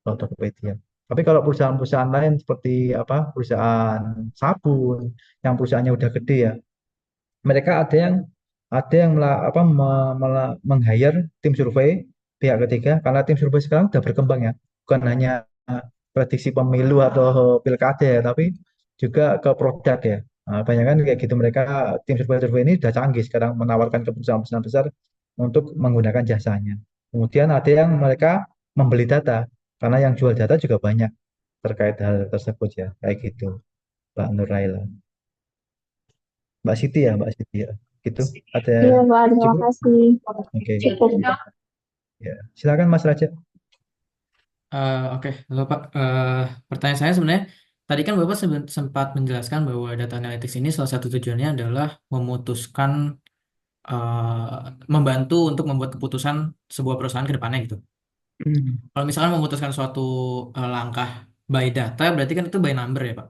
kalau Tokopedia. Tapi kalau perusahaan-perusahaan lain seperti perusahaan sabun yang perusahaannya udah gede ya, mereka ada yang meng-hire tim survei pihak ketiga karena tim survei sekarang udah berkembang ya, bukan hanya prediksi pemilu atau pilkada ya, tapi juga ke produk ya. Banyak kan kayak gitu mereka tim survei-survei ini udah canggih sekarang menawarkan ke perusahaan-perusahaan besar untuk menggunakan jasanya. Kemudian ada yang mereka membeli data karena yang jual data juga banyak terkait hal tersebut ya kayak gitu Mbak Nuraila. Mbak Siti ya gitu ada Iya, Mbak, terima cukup. kasih. Oke. Cukup. Ya silakan Mas Raja. Oke, Halo Pak. Pertanyaan saya sebenarnya, tadi kan Bapak sempat menjelaskan bahwa data analytics ini salah satu tujuannya adalah memutuskan, membantu untuk membuat keputusan sebuah perusahaan ke depannya gitu. Hmm. Kalau misalkan memutuskan suatu langkah by data, berarti kan itu by number ya Pak.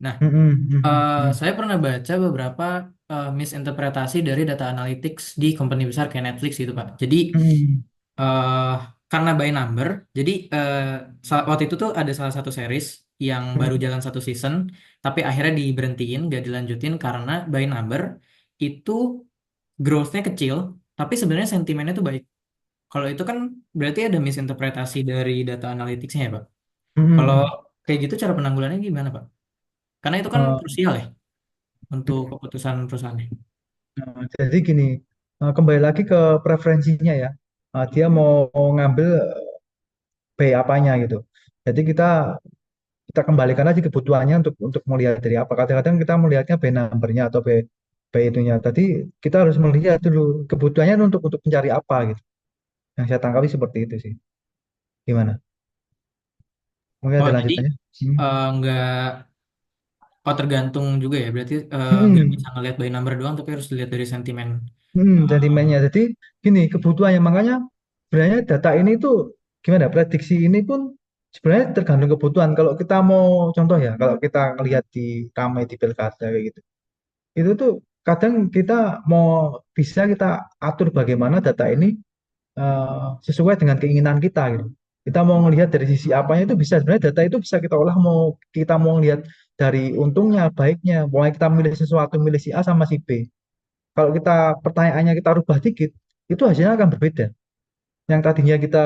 Nah, Hmm, hmm, hmm, hmm, hmm. saya pernah baca beberapa misinterpretasi dari data analytics di company besar kayak Netflix gitu Pak. Jadi Hmm. eh karena by number, jadi waktu itu tuh ada salah satu series yang baru Hmm. jalan satu season, tapi akhirnya diberhentiin, gak dilanjutin karena by number itu growth-nya kecil, tapi sebenarnya sentimennya tuh baik. Kalau itu kan berarti ada misinterpretasi dari data analytics-nya ya, Pak. Kalau Hmm. kayak gitu cara penanggulannya gimana, Pak? Karena itu kan Eh, krusial ya untuk keputusan perusahaannya. jadi gini, kembali lagi ke preferensinya ya. Dia mau ngambil pay apanya gitu. Jadi kita kita kembalikan aja kebutuhannya untuk melihat dari apa. Kadang-kadang kita melihatnya pay numbernya atau pay itunya. Tadi kita harus melihat dulu kebutuhannya untuk mencari apa gitu. Yang saya tangkapi seperti itu sih. Gimana? Mungkin Oh, ada jadi lanjutannya? Hmm. nggak, oh tergantung juga ya. Berarti nggak Hmm. bisa ngelihat by number doang, tapi harus dilihat dari sentimen. Eh, Sentimennya. Jadi gini, kebutuhannya makanya sebenarnya data ini tuh gimana? Prediksi ini pun sebenarnya tergantung kebutuhan. Kalau kita mau contoh ya, kalau kita lihat di ramai di pilkada kayak gitu, itu tuh kadang kita mau bisa kita atur bagaimana data ini sesuai dengan keinginan kita gitu. Kita mau melihat dari sisi apanya itu bisa sebenarnya data itu bisa kita olah mau kita mau lihat dari untungnya, baiknya, mau kita milih sesuatu milih si A sama si B. Kalau kita pertanyaannya kita rubah dikit, itu hasilnya akan berbeda. Yang tadinya kita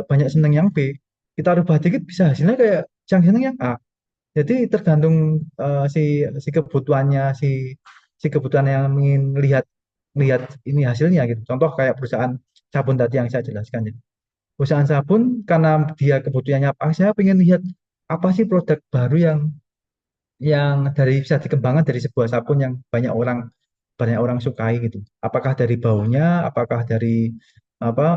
banyak seneng yang B, kita rubah dikit bisa hasilnya kayak yang seneng yang A. Jadi tergantung si si kebutuhannya si kebutuhan yang ingin lihat lihat ini hasilnya gitu. Contoh kayak perusahaan sabun tadi yang saya jelaskan ya. Perusahaan sabun karena dia kebutuhannya apa, saya ingin lihat apa sih produk baru yang dari bisa dikembangkan dari sebuah sabun yang banyak orang sukai gitu. Apakah dari baunya, apakah dari apa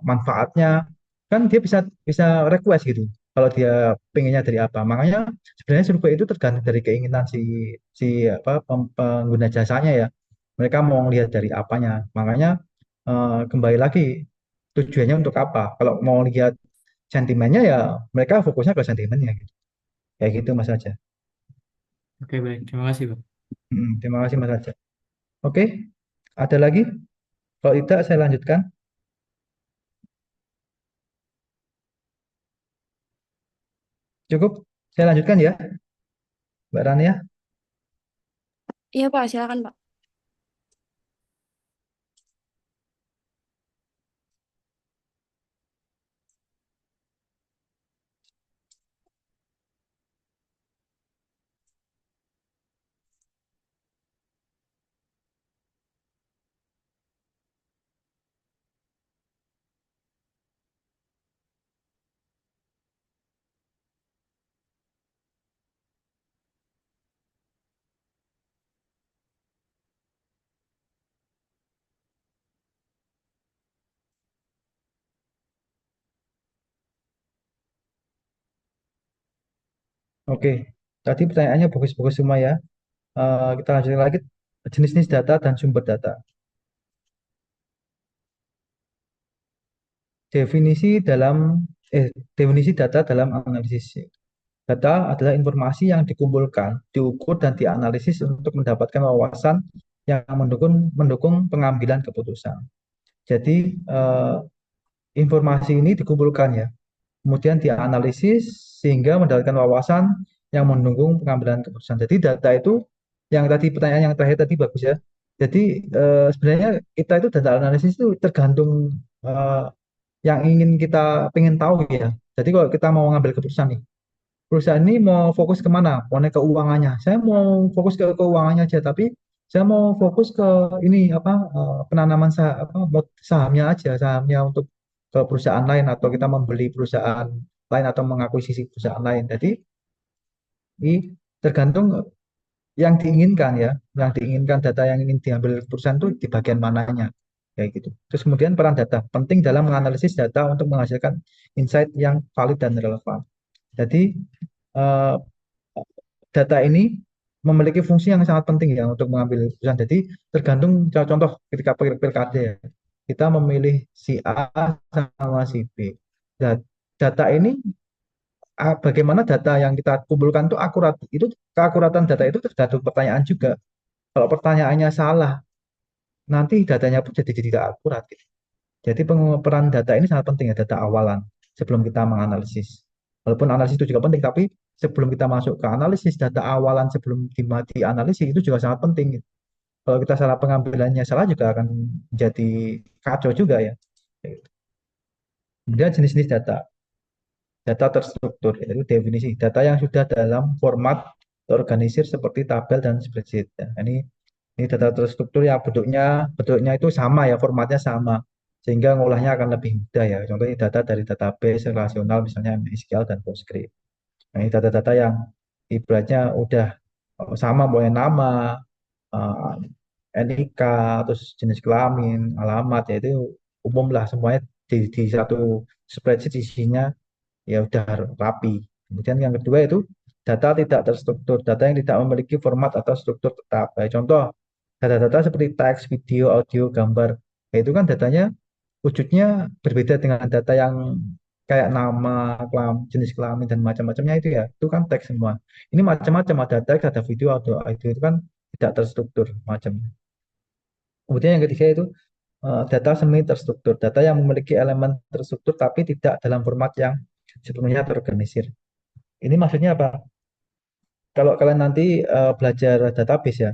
manfaatnya, kan dia bisa bisa request gitu. Kalau dia pengennya dari apa, makanya sebenarnya survei itu tergantung dari keinginan si si apa pengguna jasanya ya. Mereka mau lihat dari apanya, makanya kembali lagi tujuannya untuk apa. Kalau mau lihat sentimennya ya mereka fokusnya ke sentimennya gitu. Kayak gitu Mas aja. oke, baik. Terima kasih, Pak. Terima kasih Mas Raja. Oke, ada lagi? Kalau tidak, saya lanjutkan. Cukup, saya lanjutkan ya, Mbak Rania. Iya Pak, silakan Pak. Oke, tadi pertanyaannya bagus-bagus semua ya. Kita lanjutkan lagi jenis-jenis data dan sumber data. Definisi dalam definisi data dalam analisis. Data adalah informasi yang dikumpulkan, diukur dan dianalisis untuk mendapatkan wawasan yang mendukung pengambilan keputusan. Jadi informasi ini dikumpulkan ya, kemudian dianalisis sehingga mendapatkan wawasan yang mendukung pengambilan keputusan. Jadi data itu yang tadi pertanyaan yang terakhir tadi bagus ya. Jadi sebenarnya kita itu data analisis itu tergantung eh, yang ingin kita pengen tahu ya. Jadi kalau kita mau ngambil keputusan nih, perusahaan ini mau fokus kemana? Mau naik keuangannya. Saya mau fokus ke keuangannya aja, tapi saya mau fokus ke ini apa penanaman sahamnya aja, sahamnya untuk ke perusahaan lain atau kita membeli perusahaan lain atau mengakuisisi perusahaan lain. Jadi ini tergantung yang diinginkan ya, yang diinginkan data yang ingin diambil perusahaan itu di bagian mananya, kayak gitu. Terus kemudian peran data penting dalam menganalisis data untuk menghasilkan insight yang valid dan relevan. Jadi eh, data ini memiliki fungsi yang sangat penting ya untuk mengambil keputusan. Jadi tergantung contoh ketika pilkada ya, kita memilih si A sama si B. Dan data ini bagaimana data yang kita kumpulkan itu akurat. Itu keakuratan data itu tergantung pertanyaan juga. Kalau pertanyaannya salah, nanti datanya pun jadi tidak akurat gitu. Jadi peran data ini sangat penting ya, data awalan sebelum kita menganalisis. Walaupun analisis itu juga penting, tapi sebelum kita masuk ke analisis, data awalan sebelum dianalisis itu juga sangat penting. Kalau kita salah pengambilannya salah juga akan jadi kacau juga ya. Kemudian jenis-jenis data. Data terstruktur, yaitu definisi data yang sudah dalam format terorganisir seperti tabel dan spreadsheet. Ya, ini data terstruktur ya bentuknya itu sama ya, formatnya sama, sehingga ngolahnya akan lebih mudah ya. Contohnya data dari database relasional misalnya MySQL dan Postgre. Nah, ini data-data yang ibaratnya udah sama, mulai nama, NIK, terus jenis kelamin, alamat, ya itu umum lah semuanya di satu spreadsheet isinya ya udah rapi. Kemudian yang kedua itu data tidak terstruktur, data yang tidak memiliki format atau struktur tetap. Kayak contoh, data-data seperti teks, video, audio, gambar, ya itu kan datanya wujudnya berbeda dengan data yang kayak nama, jenis kelamin dan macam-macamnya itu ya, itu kan teks semua. Ini macam-macam, ada teks, ada video, ada audio, itu kan tidak terstruktur macamnya. Kemudian yang ketiga itu data semi terstruktur, data yang memiliki elemen terstruktur tapi tidak dalam format yang sepenuhnya terorganisir. Ini maksudnya apa? Kalau kalian nanti belajar database ya,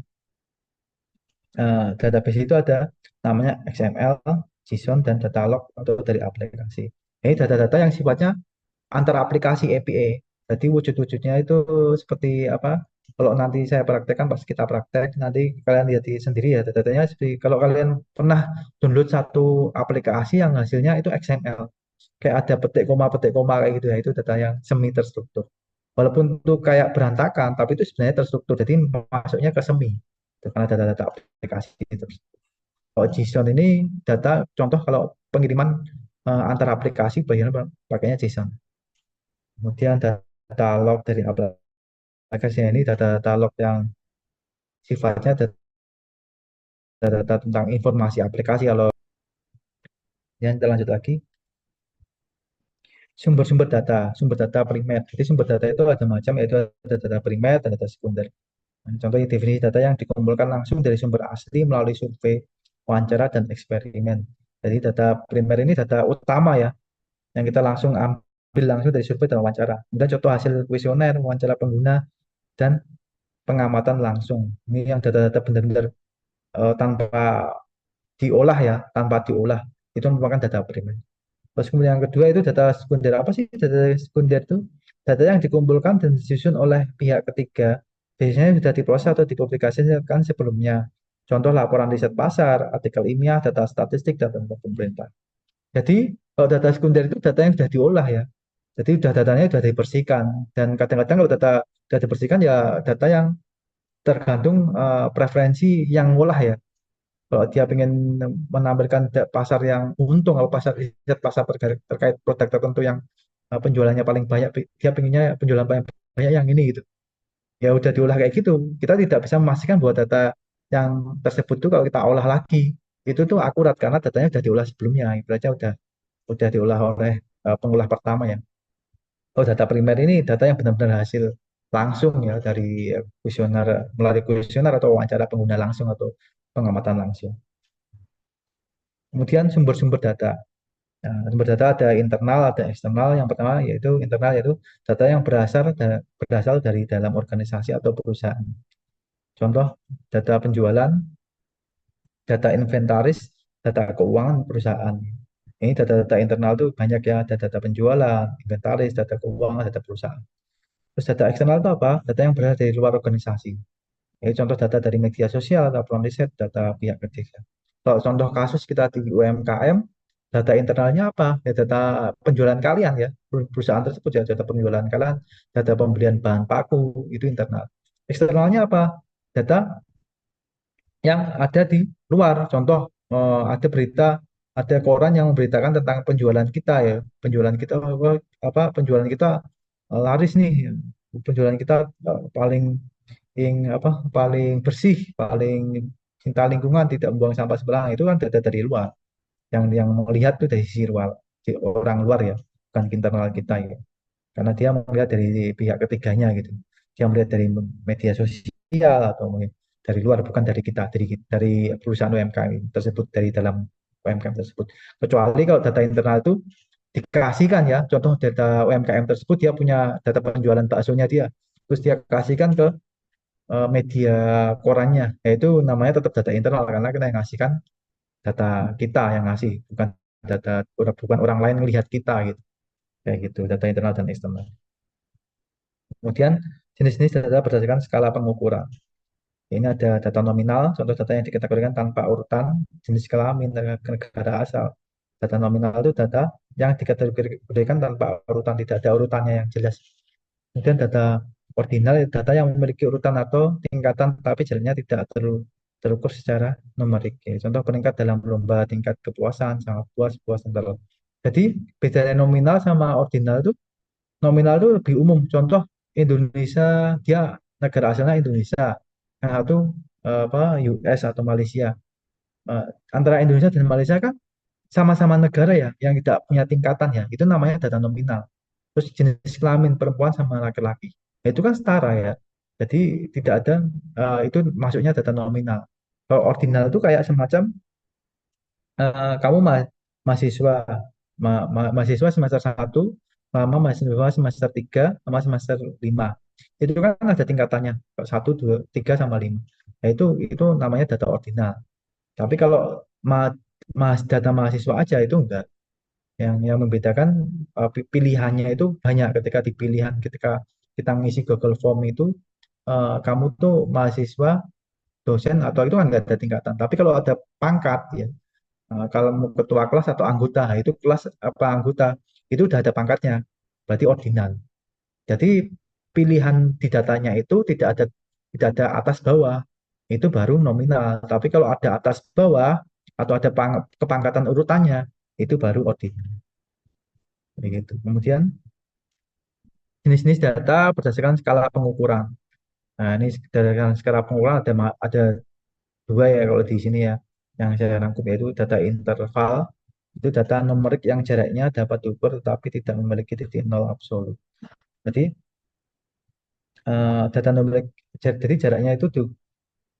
database itu ada namanya XML, JSON, dan data log atau dari aplikasi. Ini data-data yang sifatnya antar aplikasi API. Jadi wujud-wujudnya itu seperti apa? Kalau nanti saya praktekkan, pas kita praktek, nanti kalian lihat sendiri ya data-datanya. Seperti kalau kalian pernah download satu aplikasi yang hasilnya itu XML, kayak ada petik koma kayak gitu ya, itu data yang semi terstruktur. Walaupun itu kayak berantakan, tapi itu sebenarnya terstruktur. Jadi masuknya ke semi. Itu karena data-data aplikasi itu. Kalau JSON ini data contoh kalau pengiriman antar aplikasi biasanya pakainya JSON. Kemudian data log dari aplikasi ini data-data log yang sifatnya data-data tentang informasi aplikasi. Kalau yang kita lanjut lagi, sumber data primer. Jadi sumber data itu ada macam, yaitu ada data primer dan data sekunder. Nah, contohnya definisi data yang dikumpulkan langsung dari sumber asli melalui survei, wawancara, dan eksperimen. Jadi data primer ini data utama ya, yang kita langsung ambil langsung dari survei dan wawancara. Kemudian contoh hasil kuesioner, wawancara pengguna, dan pengamatan langsung. Ini yang data-data benar-benar tanpa diolah ya, tanpa diolah. Itu merupakan data primer. Terus kemudian yang kedua itu data sekunder. Apa sih data sekunder itu? Data yang dikumpulkan dan disusun oleh pihak ketiga. Biasanya sudah diproses atau dipublikasikan sebelumnya. Contoh laporan riset pasar, artikel ilmiah, data statistik, data pemerintah. Jadi kalau data sekunder itu data yang sudah diolah ya. Jadi sudah datanya sudah dibersihkan. Dan kadang-kadang kalau data sudah dibersihkan ya data yang tergantung preferensi yang ngolah ya. Kalau dia ingin menampilkan pasar yang untung atau pasar riset pasar terkait produk tertentu yang penjualannya paling banyak, dia pengennya penjualan paling banyak yang ini gitu. Ya udah diolah kayak gitu. Kita tidak bisa memastikan bahwa data yang tersebut tuh kalau kita olah lagi itu tuh akurat karena datanya sudah diolah sebelumnya. Ibaratnya udah diolah oleh pengolah pertama ya. Oh, data primer ini data yang benar-benar hasil langsung ya dari kuesioner, melalui kuesioner atau wawancara pengguna langsung atau pengamatan langsung. Kemudian sumber-sumber data. Nah, sumber data ada internal, ada eksternal. Yang pertama yaitu internal, yaitu data yang berasal dari dalam organisasi atau perusahaan. Contoh data penjualan, data inventaris, data keuangan perusahaan. Ini data-data internal tuh banyak ya, ada data penjualan, inventaris, data keuangan, data perusahaan. Terus data eksternal itu apa? Data yang berasal dari luar organisasi. Jadi contoh data dari media sosial, laporan riset, data pihak ketiga. Kalau contoh kasus kita di UMKM, data internalnya apa? Ya data penjualan kalian ya, perusahaan tersebut ya, data penjualan kalian, data pembelian bahan baku, itu internal. Eksternalnya apa? Data yang ada di luar. Contoh ada berita, ada koran yang memberitakan tentang penjualan kita ya, penjualan kita apa penjualan kita laris nih, penjualan kita paling apa paling bersih, paling cinta lingkungan, tidak membuang sampah sembarangan. Itu kan data dari luar. Yang melihat itu dari sisi luar, orang luar ya, bukan internal kita ya. Karena dia melihat dari pihak ketiganya gitu. Dia melihat dari media sosial atau mungkin dari luar, bukan dari kita, dari perusahaan UMKM tersebut, dari dalam UMKM tersebut. Kecuali kalau data internal itu dikasihkan ya, contoh data UMKM tersebut dia punya data penjualan baksonya dia, terus dia kasihkan ke media korannya, yaitu namanya tetap data internal karena kita yang ngasih kan data kita yang ngasih, bukan data bukan orang lain melihat kita gitu, kayak gitu, data internal dan eksternal. Kemudian jenis-jenis data berdasarkan skala pengukuran. Ini ada data nominal, contoh data yang dikategorikan tanpa urutan, jenis kelamin, negara asal. Data nominal itu data yang dikategorikan tanpa urutan, tidak ada urutannya yang jelas. Kemudian data ordinal, data yang memiliki urutan atau tingkatan, tapi jalannya tidak terukur secara numerik. Ya, contoh peningkat dalam lomba, tingkat kepuasan, sangat puas, puas, dan terlalu. Jadi bedanya nominal sama ordinal itu, nominal itu lebih umum. Contoh Indonesia, dia negara asalnya Indonesia. Yang satu apa US atau Malaysia. Eh, Antara Indonesia dan Malaysia kan sama-sama negara ya, yang tidak punya tingkatan ya. Itu namanya data nominal. Terus jenis kelamin perempuan sama laki-laki. Ya, itu kan setara ya. Jadi tidak ada itu masuknya data nominal. Kalau ordinal itu kayak semacam kamu mahasiswa mahasiswa semester 1, sama mahasiswa semester 3, sama semester 5. Itu kan ada tingkatannya, 1, 2, 3, sama 5. Nah, itu namanya data ordinal. Tapi kalau data mahasiswa aja itu enggak. Yang membedakan pilihannya itu banyak ketika dipilihan ketika kita ngisi Google Form itu kamu tuh mahasiswa, dosen atau itu kan nggak ada tingkatan. Tapi kalau ada pangkat ya, kalau mau ketua kelas atau anggota, nah itu kelas apa anggota itu udah ada pangkatnya, berarti ordinal. Jadi pilihan di datanya itu tidak ada atas bawah, itu baru nominal. Tapi kalau ada atas bawah atau ada kepangkatan urutannya, itu baru ordinal. Begitu. Kemudian jenis-jenis data berdasarkan skala pengukuran. Nah, ini berdasarkan skala pengukuran ada dua ya kalau di sini ya, yang saya rangkum yaitu data interval. Itu data numerik yang jaraknya dapat diukur tetapi tidak memiliki titik nol absolut. Jadi data numerik, jadi jaraknya itu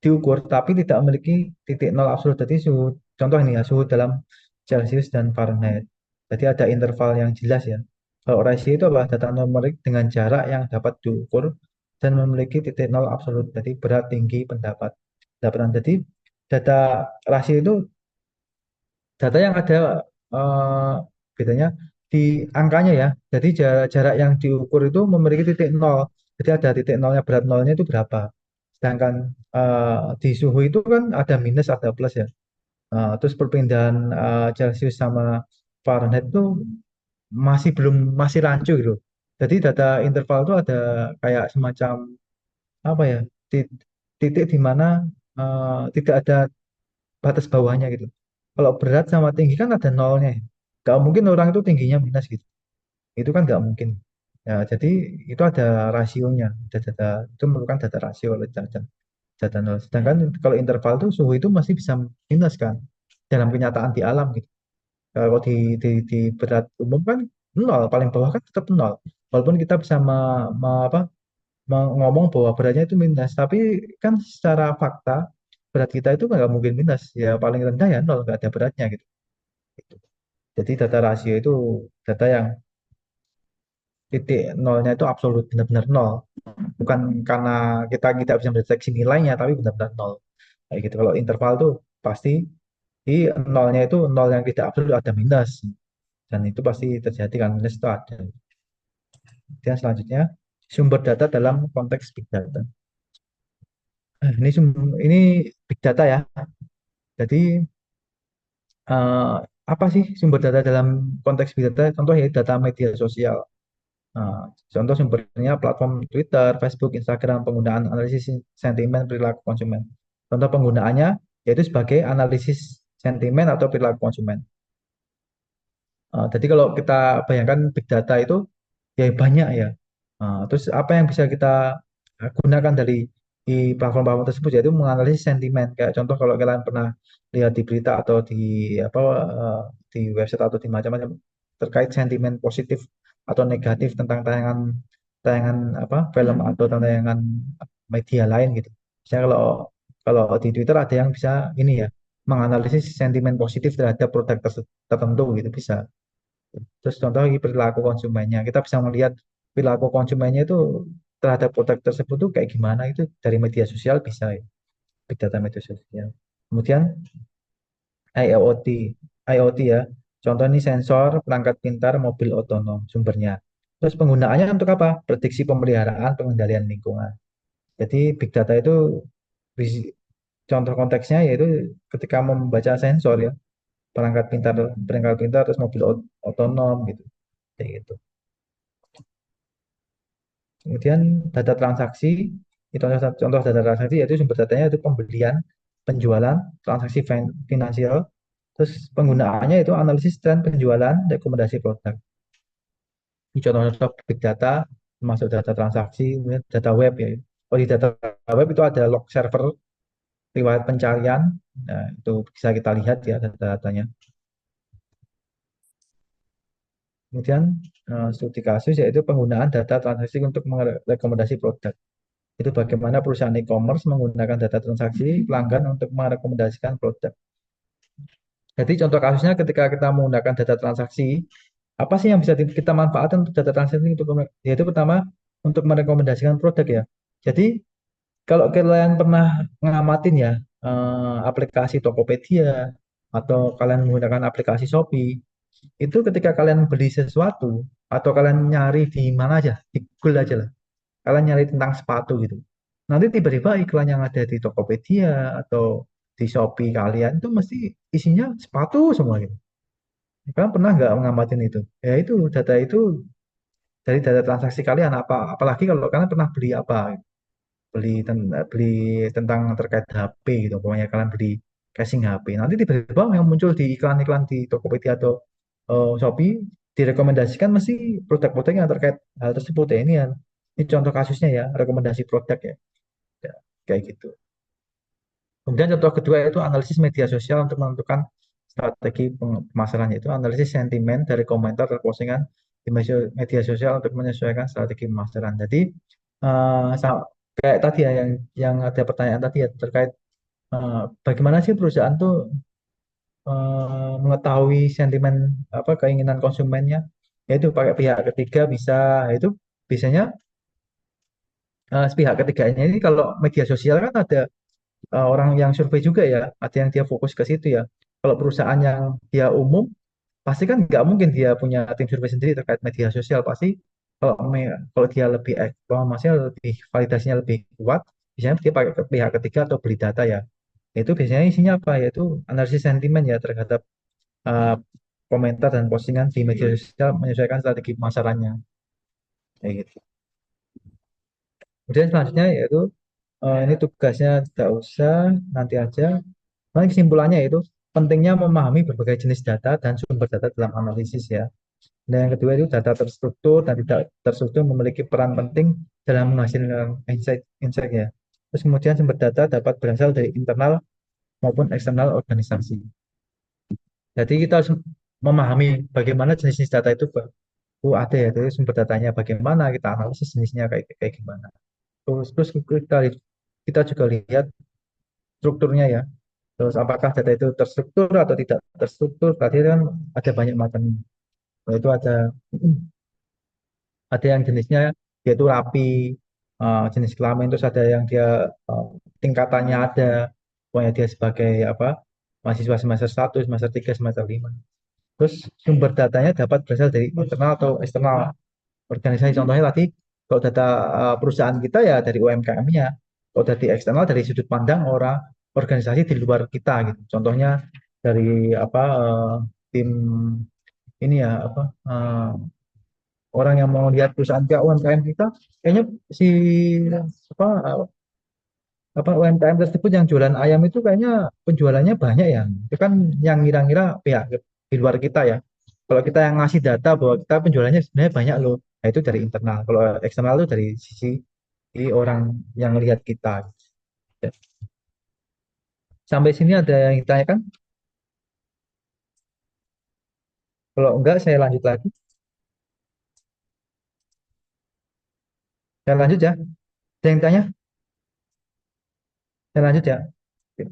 diukur tapi tidak memiliki titik nol absolut. Jadi suhu, contoh ini ya, suhu dalam Celcius dan Fahrenheit. Jadi ada interval yang jelas ya. Kalau rasio itu adalah data numerik dengan jarak yang dapat diukur dan memiliki titik nol absolut. Jadi berat, tinggi, pendapatan. Jadi data rasio itu data yang ada eh, bedanya di angkanya ya. Jadi jarak yang diukur itu memiliki titik nol. Jadi ada titik nolnya, berat nolnya itu berapa. Sedangkan di suhu itu kan ada minus, ada plus ya. Terus perpindahan Celcius sama Fahrenheit itu masih rancu gitu. Jadi data interval itu ada kayak semacam apa ya, titik di mana tidak ada batas bawahnya gitu. Kalau berat sama tinggi kan ada nolnya, ya. Gak mungkin orang itu tingginya minus gitu. Itu kan gak mungkin. Ya, jadi itu ada rasionya. Data itu merupakan data rasio oleh data nol. Sedangkan kalau interval itu suhu itu masih bisa minus kan dalam kenyataan di alam gitu. Kalau di berat umum kan nol, paling bawah kan tetap nol. Walaupun kita bisa ngomong bahwa beratnya itu minus, tapi kan secara fakta berat kita itu nggak mungkin minus. Ya paling rendah ya nol, nggak ada beratnya gitu. Gitu. Jadi data rasio itu data yang titik nolnya itu absolut benar-benar nol. Bukan karena kita tidak bisa mendeteksi nilainya, tapi benar-benar nol. Kayak gitu. Kalau interval tuh pasti di nolnya itu nol yang tidak absolut, ada minus. Dan itu pasti terjadi kan, minus itu ada. Kemudian selanjutnya sumber data dalam konteks big data. Ini big data ya. Jadi eh, apa sih sumber data dalam konteks big data? Contoh ya data media sosial. Nah, contoh sumbernya platform Twitter, Facebook, Instagram, penggunaan analisis sentimen perilaku konsumen. Contoh penggunaannya yaitu sebagai analisis sentimen atau perilaku konsumen. Jadi kalau kita bayangkan big data itu ya banyak ya. Terus apa yang bisa kita gunakan dari di platform-platform tersebut yaitu menganalisis sentimen. Kayak contoh kalau kalian pernah lihat di berita atau di apa di website atau di macam-macam terkait sentimen positif atau negatif tentang tayangan tayangan apa film atau tayangan media lain gitu. Misalnya kalau kalau di Twitter ada yang bisa ini ya menganalisis sentimen positif terhadap produk tertentu gitu bisa. Terus contoh lagi perilaku konsumennya. Kita bisa melihat perilaku konsumennya itu terhadap produk tersebut tuh kayak gimana itu dari media sosial bisa ya. Big data media sosial. Kemudian IoT. IoT ya. Contoh ini sensor, perangkat pintar, mobil otonom sumbernya. Terus penggunaannya untuk apa? Prediksi pemeliharaan, pengendalian lingkungan. Jadi big data itu contoh konteksnya yaitu ketika membaca sensor ya, perangkat pintar terus mobil otonom gitu. Kayak gitu. Kemudian data transaksi, itu contoh data transaksi yaitu sumber datanya itu pembelian, penjualan, transaksi finansial, terus penggunaannya itu analisis tren penjualan, rekomendasi produk. Ini contoh-contoh big data, termasuk data transaksi, kemudian data web ya. Kalau di data web itu ada log server, riwayat pencarian, nah, itu bisa kita lihat ya data-datanya. Kemudian studi kasus yaitu penggunaan data transaksi untuk merekomendasi produk. Itu bagaimana perusahaan e-commerce menggunakan data transaksi pelanggan untuk merekomendasikan produk. Jadi contoh kasusnya ketika kita menggunakan data transaksi, apa sih yang bisa kita manfaatkan untuk data transaksi untuk yaitu pertama untuk merekomendasikan produk ya. Jadi kalau kalian pernah ngamatin ya aplikasi Tokopedia atau kalian menggunakan aplikasi Shopee, itu ketika kalian beli sesuatu atau kalian nyari di mana aja, di Google aja lah kalian nyari tentang sepatu gitu. Nanti tiba-tiba iklan yang ada di Tokopedia atau di Shopee kalian itu mesti isinya sepatu semua gitu. Kalian pernah nggak ngamatin itu? Ya itu data itu dari data transaksi kalian apa? Apalagi kalau kalian pernah beli apa? Gitu. Beli tentang terkait HP gitu. Pokoknya kalian beli casing HP. Nanti tiba-tiba yang muncul di iklan-iklan di Tokopedia atau Shopee direkomendasikan mesti produk-produk yang terkait hal tersebut ya. Ini contoh kasusnya ya, rekomendasi produk ya. Ya, kayak gitu. Kemudian contoh kedua itu analisis media sosial untuk menentukan strategi pemasaran yaitu analisis sentimen dari komentar dan postingan di media sosial untuk menyesuaikan strategi pemasaran. Jadi kayak tadi ya yang ada pertanyaan tadi ya terkait bagaimana sih perusahaan tuh mengetahui sentimen apa keinginan konsumennya yaitu pakai pihak ketiga bisa itu biasanya pihak ketiganya ini kalau media sosial kan ada orang yang survei juga ya, ada yang dia fokus ke situ ya. Kalau perusahaan yang dia umum, pasti kan nggak mungkin dia punya tim survei sendiri terkait media sosial. Pasti kalau dia lebih maksudnya lebih validasinya lebih kuat, biasanya dia pakai ke pihak ketiga atau beli data ya. Itu biasanya isinya apa? Yaitu analisis sentimen ya terhadap uh, komentar dan postingan di media sosial menyesuaikan strategi pemasarannya. Kayak gitu. Kemudian selanjutnya yaitu ini tugasnya tidak usah nanti aja. Nah, kesimpulannya itu pentingnya memahami berbagai jenis data dan sumber data dalam analisis ya. Dan yang kedua itu data terstruktur dan tidak terstruktur memiliki peran penting dalam menghasilkan insight ya. Terus kemudian sumber data dapat berasal dari internal maupun eksternal organisasi. Jadi kita harus memahami bagaimana jenis-jenis data itu ada ya, jadi sumber datanya bagaimana kita analisis jenisnya kayak kayak gimana. Terus kita juga lihat strukturnya ya. Terus apakah data itu terstruktur atau tidak terstruktur? Tadi kan ada banyak macam. Itu ada yang jenisnya yaitu rapi, jenis kelamin. Terus ada yang dia eh, tingkatannya ada. Pokoknya dia sebagai apa? Mahasiswa semester 1, semester 3, semester 5. Terus sumber datanya dapat berasal dari internal atau eksternal organisasi. Contohnya tadi kalau data perusahaan kita ya dari UMKM-nya. Kalau dari eksternal dari sudut pandang orang organisasi di luar kita gitu. Contohnya dari apa tim ini ya apa orang yang mau lihat perusahaan kita UMKM kita kayaknya si apa UMKM tersebut yang jualan ayam itu kayaknya penjualannya banyak ya. Itu kan yang ngira-ngira pihak di luar kita ya. Kalau kita yang ngasih data bahwa kita penjualannya sebenarnya banyak loh. Nah, itu dari internal. Kalau eksternal itu dari sisi orang yang lihat kita. Ya. Sampai sini ada yang ditanyakan? Kalau enggak, saya lanjut lagi. Saya lanjut ya. Ada yang tanya? Saya lanjut ya. Oke.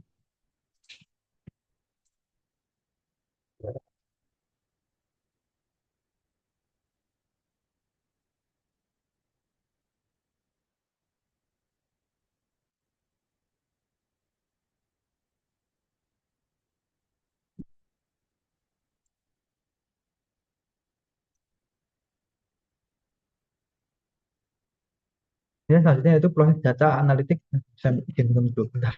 Dan selanjutnya itu proses data analitik. Saya bikin dulu. Bentar.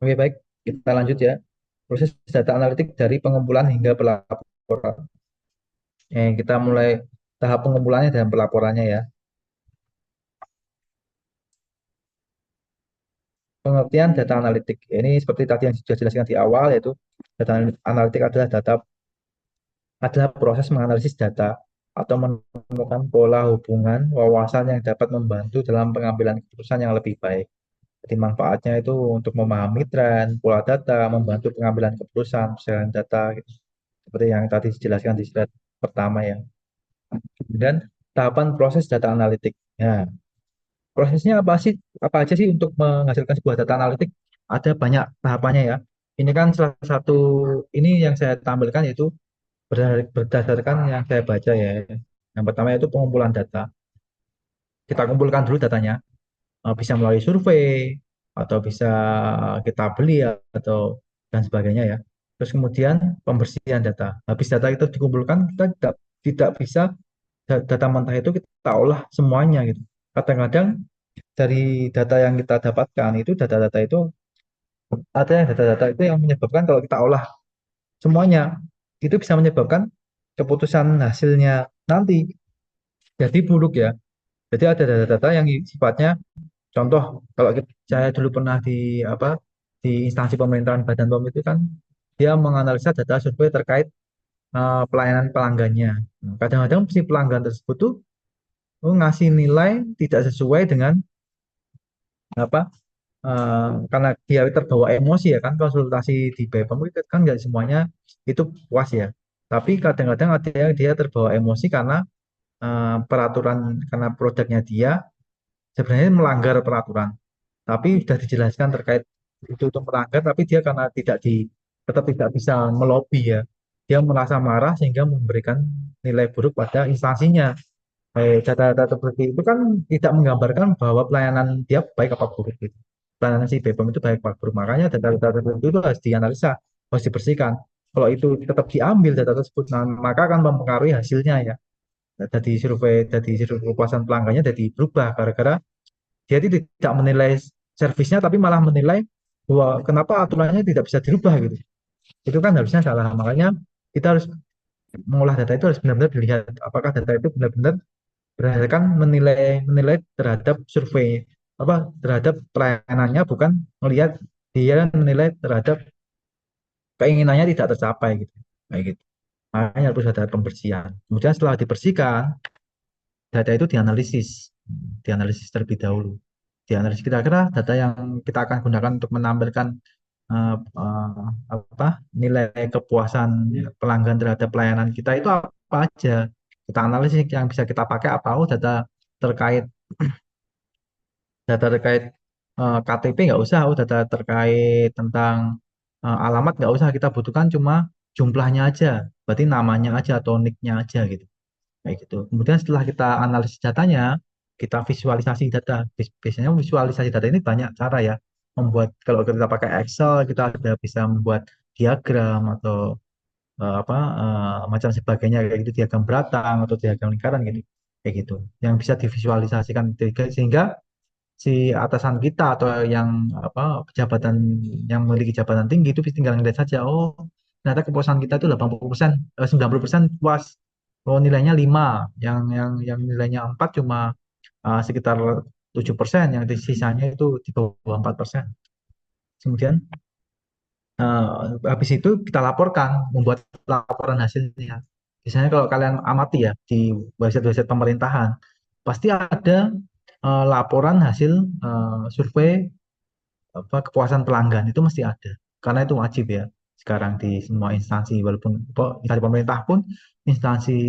Oke, baik. Kita lanjut ya. Proses data analitik dari pengumpulan hingga pelaporan. Kita mulai tahap pengumpulannya dan pelaporannya ya. Pengertian data analitik. Ini seperti tadi yang sudah dijelaskan di awal, yaitu data analitik adalah proses menganalisis data atau menemukan pola hubungan wawasan yang dapat membantu dalam pengambilan keputusan yang lebih baik. Jadi manfaatnya itu untuk memahami tren, pola data, membantu pengambilan keputusan berdasarkan data, gitu. Seperti yang tadi dijelaskan di slide pertama ya. Kemudian tahapan proses data analitik. Ya, prosesnya apa sih? Apa aja sih untuk menghasilkan sebuah data analitik? Ada banyak tahapannya ya. Ini kan salah satu ini yang saya tampilkan yaitu berdasarkan yang saya baca ya. Yang pertama itu pengumpulan data. Kita kumpulkan dulu datanya, bisa melalui survei atau bisa kita beli ya, atau dan sebagainya ya. Terus kemudian pembersihan data. Habis data itu dikumpulkan, kita tidak bisa data mentah itu kita olah semuanya gitu. Kadang-kadang dari data yang kita dapatkan itu data-data itu ada yang data-data itu yang menyebabkan kalau kita olah semuanya itu bisa menyebabkan keputusan hasilnya nanti jadi buruk ya. Jadi ada data-data yang sifatnya contoh kalau saya dulu pernah di apa di instansi pemerintahan Badan POM itu kan dia menganalisa data survei terkait pelayanan pelanggannya. Nah, kadang-kadang si pelanggan tersebut tuh ngasih nilai tidak sesuai dengan apa karena dia terbawa emosi ya kan konsultasi di BPOM itu kan nggak semuanya itu puas ya. Tapi kadang-kadang ada yang dia terbawa emosi karena peraturan karena produknya dia sebenarnya melanggar peraturan. Tapi sudah dijelaskan terkait itu melanggar, tapi dia karena tetap tidak bisa melobi ya. Dia merasa marah sehingga memberikan nilai buruk pada instansinya. Data-data seperti itu kan tidak menggambarkan bahwa pelayanan dia baik apa buruk gitu. Pelayanan si BPOM itu baik apa buruk. Makanya data-data tertentu itu harus dianalisa, harus dibersihkan. Kalau itu tetap diambil data tersebut, nah, maka akan mempengaruhi hasilnya ya. Dari survei kepuasan pelanggannya jadi berubah gara-gara dia tidak menilai servisnya tapi malah menilai bahwa kenapa aturannya tidak bisa dirubah gitu. Itu kan harusnya salah. Makanya kita harus mengolah data itu harus benar-benar dilihat apakah data itu benar-benar berdasarkan menilai menilai terhadap survei terhadap pelayanannya bukan melihat dia menilai terhadap keinginannya tidak tercapai gitu. Kayak gitu. Makanya harus ada pembersihan. Kemudian setelah dibersihkan, data itu dianalisis terlebih dahulu. Dianalisis kira-kira data yang kita akan gunakan untuk menampilkan eh, eh, nilai kepuasan pelanggan terhadap pelayanan kita itu apa aja. Kita analisis yang bisa kita pakai apa? Oh, terkait data terkait KTP nggak usah, oh, data terkait tentang alamat nggak usah kita butuhkan cuma jumlahnya aja, berarti namanya aja atau nicknya aja gitu. Kayak gitu. Kemudian setelah kita analisis datanya, kita visualisasi data. Biasanya visualisasi data ini banyak cara ya. Kalau kita pakai Excel, kita ada bisa membuat diagram atau macam sebagainya kayak gitu, diagram beratang atau diagram lingkaran gitu. Kayak gitu. Yang bisa divisualisasikan sehingga si atasan kita atau yang jabatan yang memiliki jabatan tinggi itu tinggal ngeliat saja, oh ternyata kepuasan kita itu 80%, 90% puas. Oh nilainya 5, yang nilainya 4 cuma sekitar 7%, yang sisanya itu di bawah 4%. Kemudian eh, habis itu kita laporkan, membuat laporan hasilnya. Biasanya kalau kalian amati ya di website-website pemerintahan, pasti ada laporan hasil survei kepuasan pelanggan itu mesti ada karena itu wajib ya sekarang di semua instansi walaupun instansi pemerintah pun instansi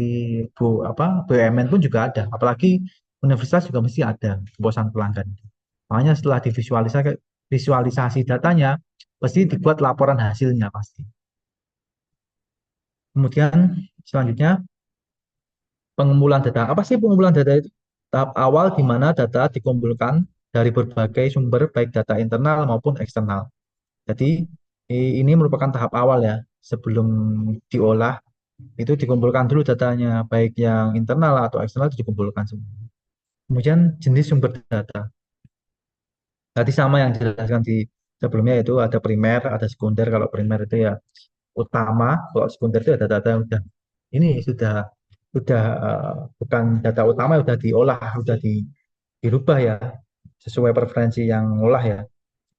BUMN pun juga ada apalagi universitas juga mesti ada kepuasan pelanggan. Makanya setelah visualisasi datanya pasti dibuat laporan hasilnya pasti. Kemudian selanjutnya pengumpulan data. Apa sih pengumpulan data itu? Tahap awal di mana data dikumpulkan dari berbagai sumber baik data internal maupun eksternal. Jadi ini merupakan tahap awal ya sebelum diolah itu dikumpulkan dulu datanya baik yang internal atau eksternal itu dikumpulkan semua. Kemudian jenis sumber data. Tadi sama yang dijelaskan di sebelumnya itu ada primer, ada sekunder. Kalau primer itu ya utama, kalau sekunder itu ada data yang udah ini sudah bukan data utama udah diolah, udah dirubah ya sesuai preferensi yang ngolah ya.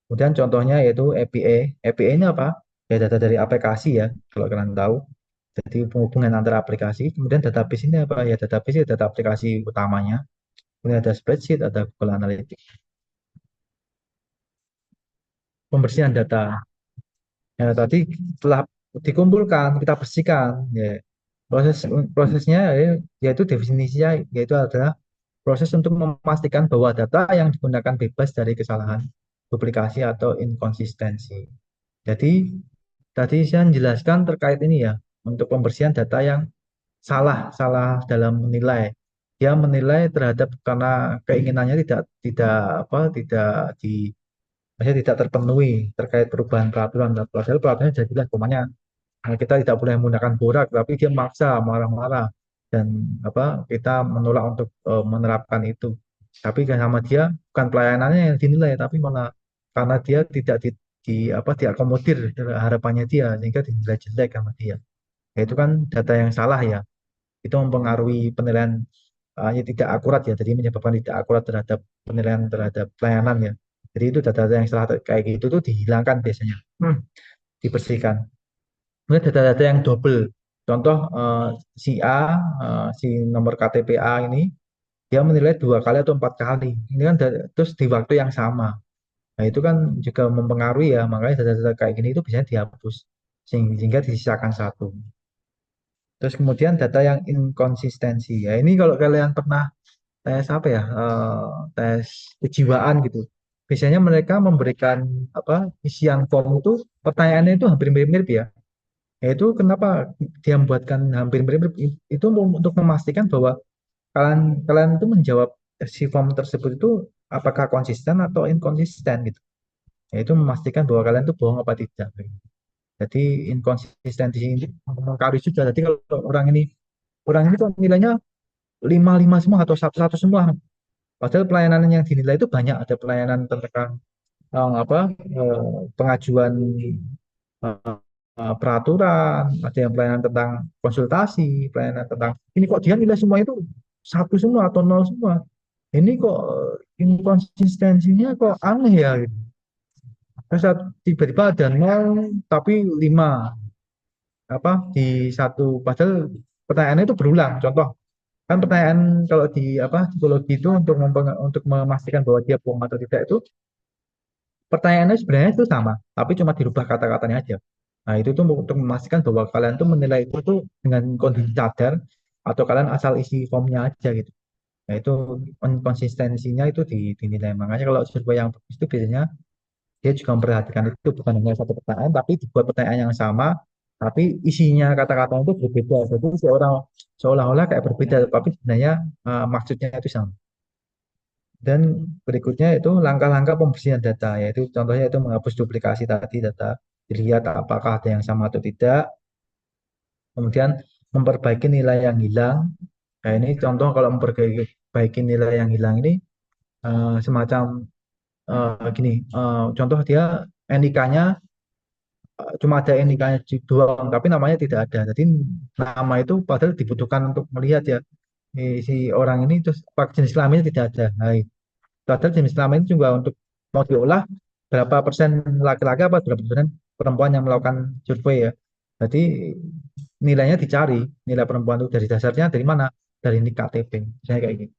Kemudian contohnya yaitu API. API ini apa? Ya data dari aplikasi ya, kalau kalian tahu. Jadi penghubungan antara aplikasi. Kemudian database ini apa? Ya database itu data aplikasi utamanya. Kemudian ada spreadsheet, ada Google Analytics. Pembersihan data. Ya, tadi setelah dikumpulkan, kita bersihkan. Ya. Prosesnya yaitu definisinya yaitu adalah proses untuk memastikan bahwa data yang digunakan bebas dari kesalahan, duplikasi atau inkonsistensi. Jadi tadi saya menjelaskan terkait ini ya untuk pembersihan data yang salah dalam menilai. Dia menilai terhadap karena keinginannya tidak apa tidak di maksudnya tidak terpenuhi terkait perubahan peraturan. Padahal peraturannya jadilah umpamanya kita tidak boleh menggunakan borak, tapi dia maksa marah-marah dan apa kita menolak untuk menerapkan itu. Tapi kan sama dia bukan pelayanannya yang dinilai, tapi malah karena dia tidak apa diakomodir harapannya dia sehingga dinilai jelek sama dia. Ya, itu kan data yang salah ya. Itu mempengaruhi penilaian ya tidak akurat ya. Jadi menyebabkan tidak akurat terhadap penilaian terhadap pelayanan ya. Jadi itu data-data yang salah kayak gitu tuh dihilangkan biasanya, dibersihkan. Kemudian data-data yang double. Contoh si A, si nomor KTP A ini, dia menilai 2 kali atau 4 kali. Ini kan terus di waktu yang sama. Nah itu kan juga mempengaruhi ya, makanya data-data kayak gini itu biasanya dihapus. Sehingga disisakan satu. Terus kemudian data yang inkonsistensi. Ya ini kalau kalian pernah tes apa ya, tes kejiwaan gitu. Biasanya mereka memberikan apa isian form itu pertanyaannya itu hampir mirip-mirip ya. Yaitu kenapa dia membuatkan hampir mirip itu untuk memastikan bahwa kalian kalian itu menjawab si form tersebut itu apakah konsisten atau inkonsisten gitu. Yaitu memastikan bahwa kalian itu bohong apa tidak. Jadi inkonsistensi ini mempengaruhi juga. Jadi kalau orang ini kok nilainya 5 5 semua atau satu satu semua. Padahal pelayanan yang dinilai itu banyak. Ada pelayanan tentang apa pengajuan peraturan, ada yang pelayanan tentang konsultasi, pelayanan tentang ini kok dia nilai semua itu satu semua atau nol semua. Ini kok inkonsistensinya kok aneh ya. Gitu. Terus tiba-tiba ada nol tapi 5 apa di satu padahal pertanyaannya itu berulang. Contoh kan pertanyaan kalau di apa psikologi itu untuk memastikan bahwa dia bohong atau tidak itu pertanyaannya sebenarnya itu sama, tapi cuma dirubah kata-katanya aja. Nah, itu tuh untuk memastikan bahwa kalian tuh menilai itu tuh dengan kondisi sadar atau kalian asal isi formnya aja gitu. Nah, itu konsistensinya itu dinilai. Makanya kalau survei yang bagus itu biasanya dia juga memperhatikan itu bukan hanya satu pertanyaan, tapi dibuat pertanyaan yang sama, tapi isinya kata-kata itu berbeda. Jadi seolah-olah kayak berbeda, tapi sebenarnya maksudnya itu sama. Dan berikutnya itu langkah-langkah pembersihan data, yaitu contohnya itu menghapus duplikasi tadi data, dilihat apakah ada yang sama atau tidak, kemudian memperbaiki nilai yang hilang. Nah ini contoh kalau memperbaiki nilai yang hilang ini semacam gini, contoh dia NIK-nya cuma ada NIK-nya doang, tapi namanya tidak ada. Jadi nama itu padahal dibutuhkan untuk melihat ya si orang ini terus jenis kelaminnya tidak ada. Nah, padahal jenis kelamin juga untuk mau diolah berapa persen laki-laki apa berapa persen perempuan yang melakukan survei ya. Jadi nilainya dicari, nilai perempuan itu dari dasarnya dari mana? Dari nik KTP, misalnya kayak gitu.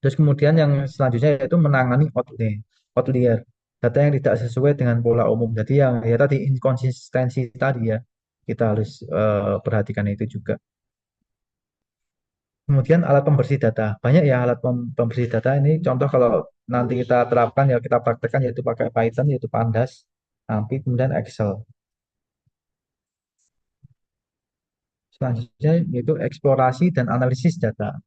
Terus kemudian yang selanjutnya yaitu menangani outlier, data yang tidak sesuai dengan pola umum. Jadi yang ya tadi inkonsistensi tadi ya, kita harus perhatikan itu juga. Kemudian alat pembersih data. Banyak ya alat pembersih data ini. Contoh kalau nanti kita terapkan ya kita praktekkan yaitu pakai Python yaitu Pandas, nanti kemudian Excel. Selanjutnya yaitu eksplorasi dan analisis data.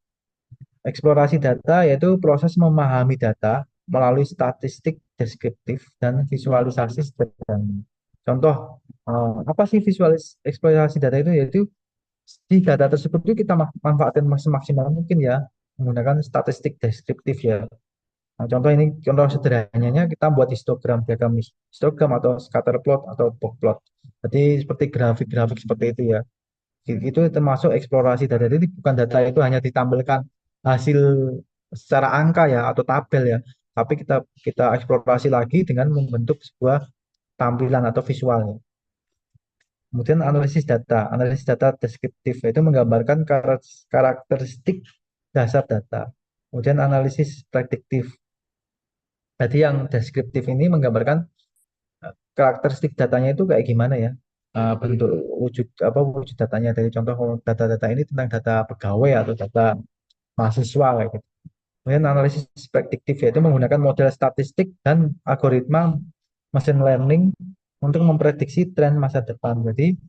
Eksplorasi data yaitu proses memahami data melalui statistik deskriptif dan visualisasi sederhana. Contoh, apa sih eksplorasi data itu? Yaitu di data tersebut itu kita manfaatkan semaksimal mungkin ya, menggunakan statistik deskriptif ya. Nah, contoh ini, contoh sederhananya kita buat histogram, diagram histogram atau scatter plot atau box plot. Jadi seperti grafik-grafik seperti itu ya. Itu termasuk eksplorasi data. Jadi bukan data itu hanya ditampilkan hasil secara angka ya atau tabel ya, tapi kita kita eksplorasi lagi dengan membentuk sebuah tampilan atau visual ya. Kemudian analisis data deskriptif itu menggambarkan karakteristik dasar data. Kemudian analisis prediktif. Jadi yang deskriptif ini menggambarkan karakteristik datanya itu kayak gimana ya. Bentuk wujud apa wujud datanya dari contoh data-data ini tentang data pegawai atau data mahasiswa kayak gitu. Kemudian analisis prediktif yaitu menggunakan model statistik dan algoritma machine learning untuk memprediksi tren masa depan. Jadi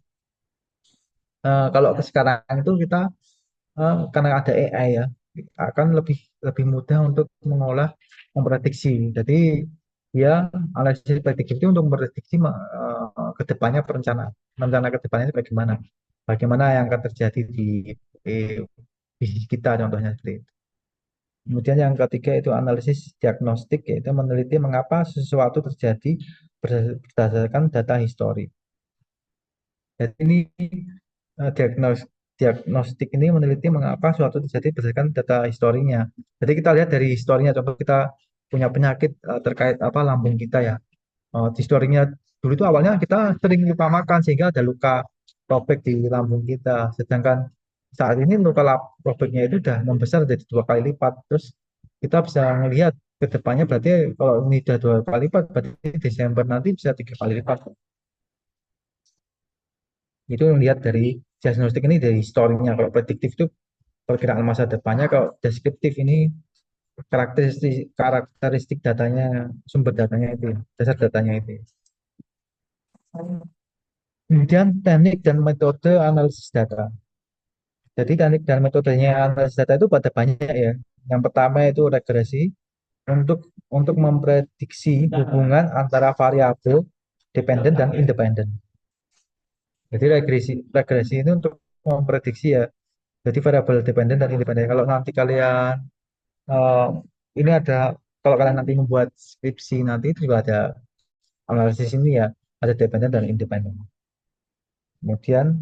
kalau ke sekarang itu kita karena ada AI ya akan lebih lebih mudah untuk mengolah memprediksi. Jadi dia analisis prediktif itu untuk memprediksi ke depannya rencana ke depannya itu bagaimana. Bagaimana yang akan terjadi di, di kita contohnya seperti itu. Kemudian yang ketiga itu analisis diagnostik, yaitu meneliti mengapa sesuatu terjadi berdasarkan data histori. Jadi ini eh, diagnos, diagnostik ini meneliti mengapa suatu terjadi berdasarkan data historinya. Jadi kita lihat dari historinya, contoh kita punya penyakit terkait apa lambung kita ya. Di historinya dulu itu awalnya kita sering lupa makan sehingga ada luka robek di lambung kita. Sedangkan saat ini robeknya itu sudah membesar jadi 2 kali lipat. Terus kita bisa melihat ke depannya berarti kalau ini sudah 2 kali lipat, berarti Desember nanti bisa 3 kali lipat. Itu lihat dari diagnostik ini dari historinya. Kalau prediktif itu perkiraan masa depannya. Kalau deskriptif ini karakteristik karakteristik datanya, sumber datanya itu, dasar datanya itu. Kemudian teknik dan metode analisis data. Jadi teknik dan metodenya analisis data itu pada banyak ya. Yang pertama itu regresi untuk memprediksi hubungan antara variabel dependen dan independen. Jadi regresi ini untuk memprediksi ya. Jadi variabel dependen dan independen. Kalau nanti kalian eh, ini ada kalau kalian nanti membuat skripsi nanti itu juga ada analisis ini ya, ada dependen dan independen. Kemudian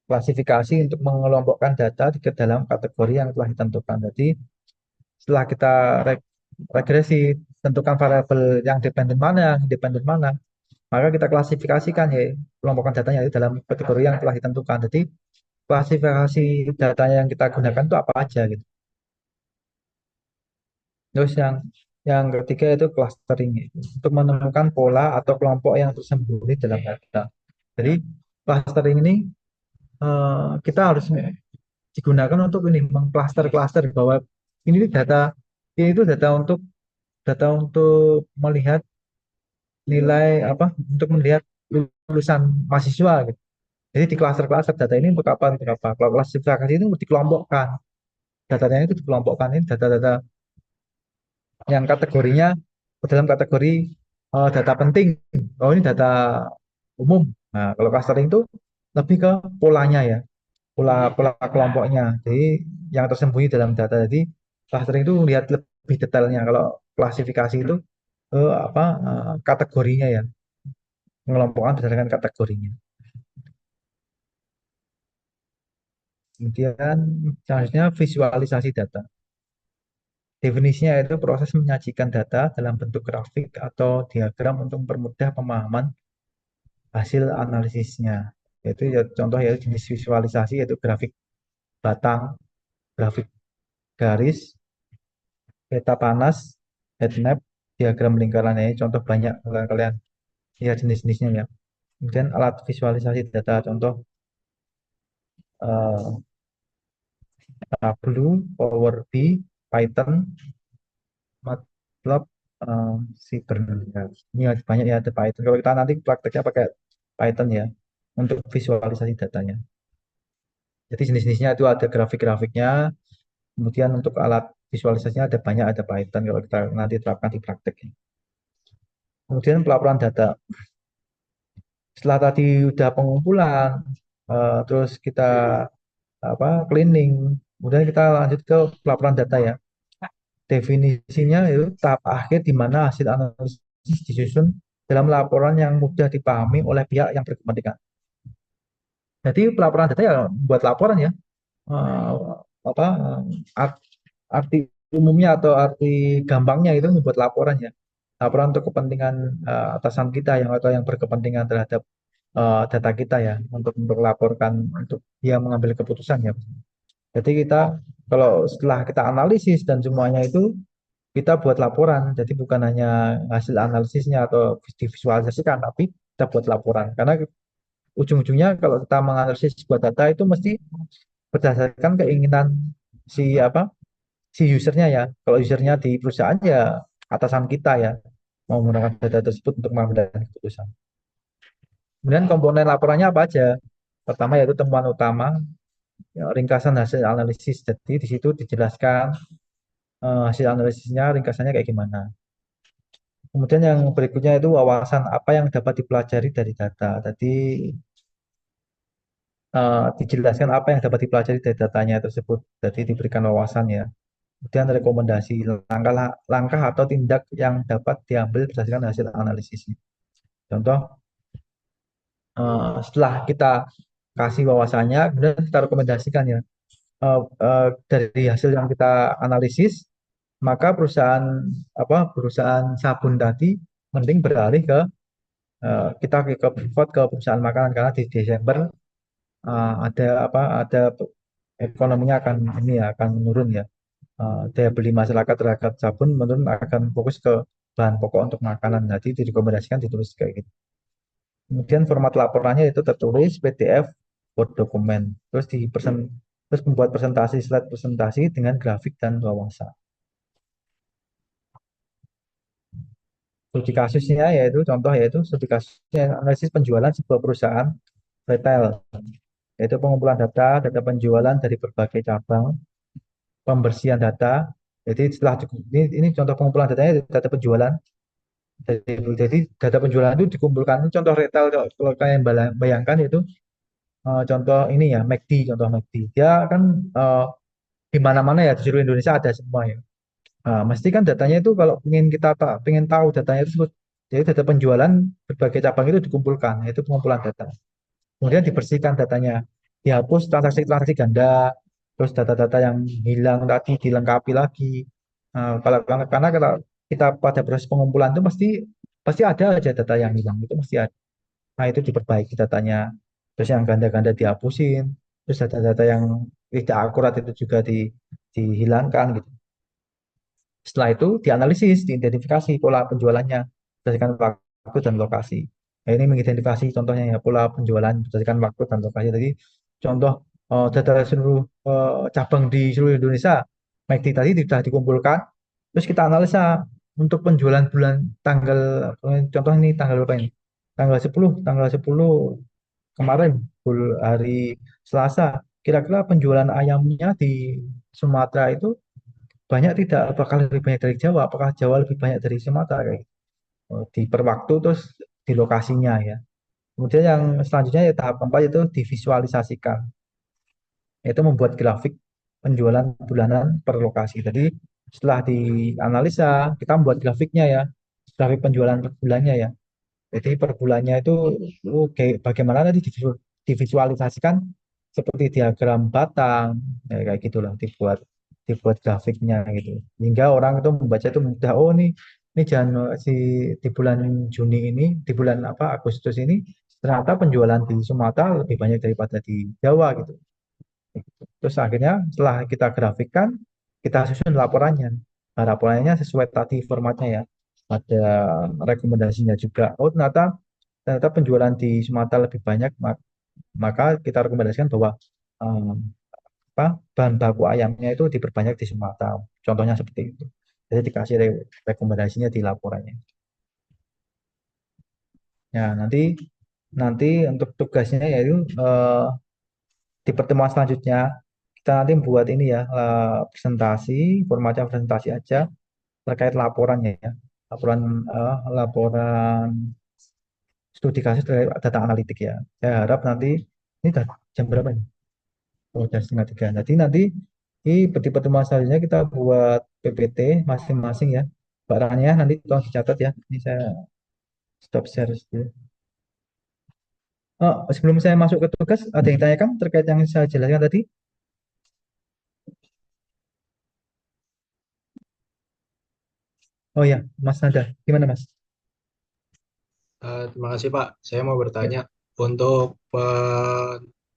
klasifikasi untuk mengelompokkan data ke dalam kategori yang telah ditentukan. Jadi setelah kita regresi tentukan variabel yang dependen mana, yang independen mana, maka kita klasifikasikan ya kelompokkan datanya itu dalam kategori yang telah ditentukan. Jadi klasifikasi datanya yang kita gunakan itu apa aja gitu. Terus yang ketiga itu clustering untuk menemukan pola atau kelompok yang tersembunyi dalam data. Jadi clustering ini kita harus digunakan untuk ini mengklaster-klaster bahwa ini itu data untuk melihat nilai apa untuk melihat lulusan mahasiswa gitu. Jadi di klaster-klaster data ini untuk apa untuk apa. Kalau klasifikasi itu dikelompokkan. Datanya itu dikelompokkan ini data-data yang kategorinya dalam kategori data penting. Oh ini data umum. Nah, kalau clustering itu lebih ke polanya ya, pola pola kelompoknya. Jadi yang tersembunyi dalam data. Jadi clustering itu lihat lebih detailnya. Kalau klasifikasi itu kategorinya ya, mengelompokkan berdasarkan kategorinya. Kemudian selanjutnya visualisasi data. Definisinya itu proses menyajikan data dalam bentuk grafik atau diagram untuk mempermudah pemahaman hasil analisisnya. Yaitu ya, contoh ya jenis visualisasi yaitu grafik batang, grafik garis, peta panas, heat map, diagram lingkaran ini contoh banyak kalian lihat jenis-jenisnya ya. Kemudian alat visualisasi data contoh eh, Tableau, Power BI, Python, MATLAB, Cybernet. Ini banyak ya ada Python. Kalau kita nanti prakteknya pakai Python ya untuk visualisasi datanya. Jadi jenis-jenisnya itu ada grafik-grafiknya, Kemudian untuk alat visualisasinya ada banyak, ada Python kalau kita nanti terapkan di praktek. Kemudian pelaporan data. Setelah tadi udah pengumpulan, terus kita cleaning, kemudian kita lanjut ke pelaporan data ya. Definisinya itu tahap akhir di mana hasil analisis disusun dalam laporan yang mudah dipahami oleh pihak yang berkepentingan. Jadi pelaporan data ya buat laporan ya, eh, apa arti umumnya atau arti gampangnya itu membuat laporan ya. Laporan untuk kepentingan atasan kita yang atau yang berkepentingan terhadap data kita ya, untuk laporkan untuk dia mengambil keputusan ya. Jadi kita kalau setelah kita analisis dan semuanya itu kita buat laporan. Jadi bukan hanya hasil analisisnya atau divisualisasikan, tapi kita buat laporan. Karena ujung-ujungnya kalau kita menganalisis sebuah data itu mesti berdasarkan keinginan si si usernya ya. Kalau usernya di perusahaan ya atasan kita ya mau menggunakan data tersebut untuk mengambil keputusan. Kemudian komponen laporannya apa aja? Pertama yaitu temuan utama, ya, ringkasan hasil analisis. Jadi di situ dijelaskan hasil analisisnya, ringkasannya kayak gimana. Kemudian yang berikutnya itu wawasan apa yang dapat dipelajari dari data. Tadi dijelaskan apa yang dapat dipelajari dari datanya tersebut. Jadi diberikan wawasan ya. Kemudian rekomendasi langkah atau tindak yang dapat diambil berdasarkan hasil analisisnya. Contoh, setelah kita kasih wawasannya, kemudian kita rekomendasikan ya. Dari hasil yang kita analisis, maka perusahaan sabun tadi mending beralih ke kita ke pivot ke perusahaan makanan karena di Desember ada ekonominya akan ini ya akan menurun ya. Daya beli masyarakat terhadap sabun menurun akan fokus ke bahan pokok untuk makanan. Jadi direkomendasikan ditulis kayak gitu. Kemudian format laporannya itu tertulis PDF, Word dokumen. Terus membuat presentasi slide presentasi dengan grafik dan wawasan. Studi kasusnya yaitu contoh yaitu studi kasusnya analisis penjualan sebuah perusahaan retail, yaitu pengumpulan data penjualan dari berbagai cabang, pembersihan data. Jadi setelah ini contoh pengumpulan datanya data penjualan. Jadi data penjualan itu dikumpulkan. Ini contoh retail kalau kalian bayangkan itu contoh ini ya McD, contoh McD. Dia kan eh, di mana-mana ya di seluruh Indonesia ada semua ya. Nah, mesti kan datanya itu kalau ingin tahu datanya itu, jadi data penjualan berbagai cabang itu dikumpulkan, itu pengumpulan data. Kemudian dibersihkan datanya, dihapus transaksi-transaksi ganda, terus data-data yang hilang tadi dilengkapi lagi. Nah, karena kalau kita pada proses pengumpulan itu pasti pasti ada aja data yang hilang itu mesti ada. Nah, itu diperbaiki datanya. Terus yang ganda-ganda dihapusin, terus data-data yang tidak akurat itu juga dihilangkan gitu. Setelah itu dianalisis, diidentifikasi pola penjualannya berdasarkan waktu dan lokasi. Nah, ini mengidentifikasi contohnya ya pola penjualan berdasarkan waktu dan lokasi. Jadi contoh data seluruh cabang di seluruh Indonesia, McD tadi sudah dikumpulkan, terus kita analisa untuk penjualan bulan tanggal contoh ini tanggal berapa ini? Tanggal 10 kemarin hari Selasa. Kira-kira penjualan ayamnya di Sumatera itu banyak tidak apakah lebih banyak dari Jawa apakah Jawa lebih banyak dari Sumatera kayak gitu. Di per waktu terus di lokasinya ya. Kemudian yang selanjutnya ya tahap keempat itu divisualisasikan, yaitu membuat grafik penjualan bulanan per lokasi. Jadi setelah dianalisa kita membuat grafiknya ya, grafik penjualan per bulannya ya. Jadi per bulannya itu bagaimana tadi divisualisasikan seperti diagram batang ya, kayak gitulah dibuat dibuat grafiknya gitu. Hingga orang itu membaca itu mudah oh ini jangan di bulan Juni ini di bulan Agustus ini ternyata penjualan di Sumatera lebih banyak daripada di Jawa gitu. Terus akhirnya setelah kita grafikkan kita susun laporannya. Nah, laporannya sesuai tadi formatnya ya. Ada rekomendasinya juga. Oh ternyata penjualan di Sumatera lebih banyak, maka kita rekomendasikan bahwa eh, bahan baku ayamnya itu diperbanyak di Sumatera. Contohnya seperti itu. Jadi dikasih rekomendasinya di laporannya. Ya, nanti nanti untuk tugasnya yaitu di pertemuan selanjutnya kita nanti buat ini ya, presentasi, formatnya presentasi aja terkait laporannya ya. Laporan studi kasus terkait data analitik ya. Saya harap nanti ini udah jam berapa nih? Oh, jam setengah tiga. Jadi nanti di pertemuan selanjutnya kita buat PPT masing-masing ya. Mbak Rania nanti tolong dicatat ya. Ini saya stop share dulu. Oh, sebelum saya masuk ke tugas, ada yang tanyakan terkait yang saya jelaskan tadi? Oh ya, Mas Nada, gimana Mas? Terima kasih Pak. Saya mau Ya. bertanya untuk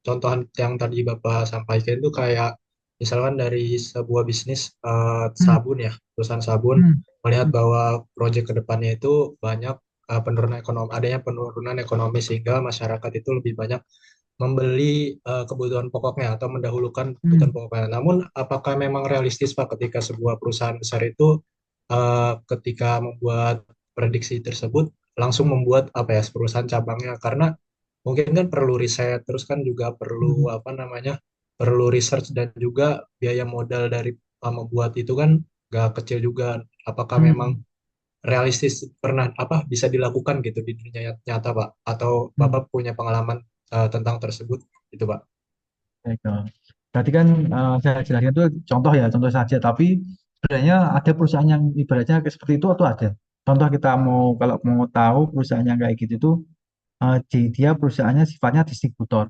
contohan yang tadi Bapak sampaikan itu kayak misalkan dari sebuah bisnis Hmm, sabun ya, perusahaan sabun hmm, melihat hmm, bahwa proyek kedepannya itu banyak penurunan ekonomi, adanya penurunan ekonomi sehingga masyarakat itu lebih banyak membeli kebutuhan pokoknya atau mendahulukan kebutuhan hmm, pokoknya. Namun, apakah memang realistis Pak ketika sebuah perusahaan besar itu ketika membuat prediksi tersebut langsung membuat apa ya perusahaan cabangnya? Karena mungkin kan perlu riset, terus kan juga perlu hmm, apa namanya perlu research dan juga biaya modal dari membuat itu kan gak kecil juga. Apakah memang hmm, realistis pernah apa bisa dilakukan gitu di dunia nyata Pak? Atau hmm. Bapak punya pengalaman tentang tersebut itu Pak? Baik, berarti kan saya jelaskan itu contoh ya, contoh saja. Tapi sebenarnya ada perusahaan yang ibaratnya kayak seperti itu atau ada. Contoh kita mau kalau mau tahu perusahaan yang kayak gitu itu dia perusahaannya sifatnya distributor.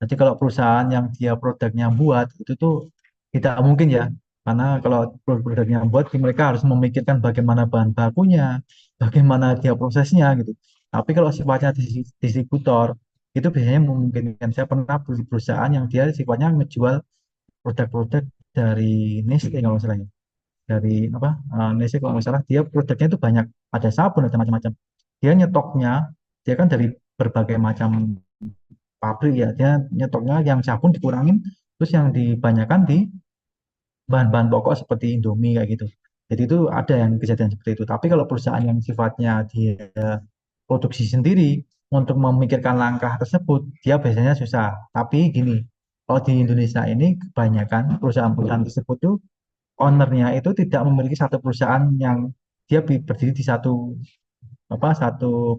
Jadi kalau perusahaan yang dia produknya buat itu tuh tidak mungkin ya, karena kalau produknya buat mereka harus memikirkan bagaimana bahan bakunya, bagaimana dia prosesnya gitu. Tapi kalau sifatnya distributor itu biasanya memungkinkan. Saya pernah beli perusahaan yang dia sifatnya menjual produk-produk dari Nestle kalau nggak salah ya. Dari apa Nestle kalau nggak salah dia produknya itu banyak, ada sabun ada macam-macam. Dia nyetoknya dia kan dari berbagai macam pabrik ya, dia nyetoknya yang sabun dikurangin terus yang dibanyakan di bahan-bahan pokok seperti Indomie kayak gitu. Jadi itu ada yang kejadian seperti itu. Tapi kalau perusahaan yang sifatnya dia produksi sendiri untuk memikirkan langkah tersebut, dia biasanya susah. Tapi gini, kalau di Indonesia ini kebanyakan perusahaan-perusahaan tersebut tuh ownernya itu tidak memiliki satu perusahaan yang dia berdiri di satu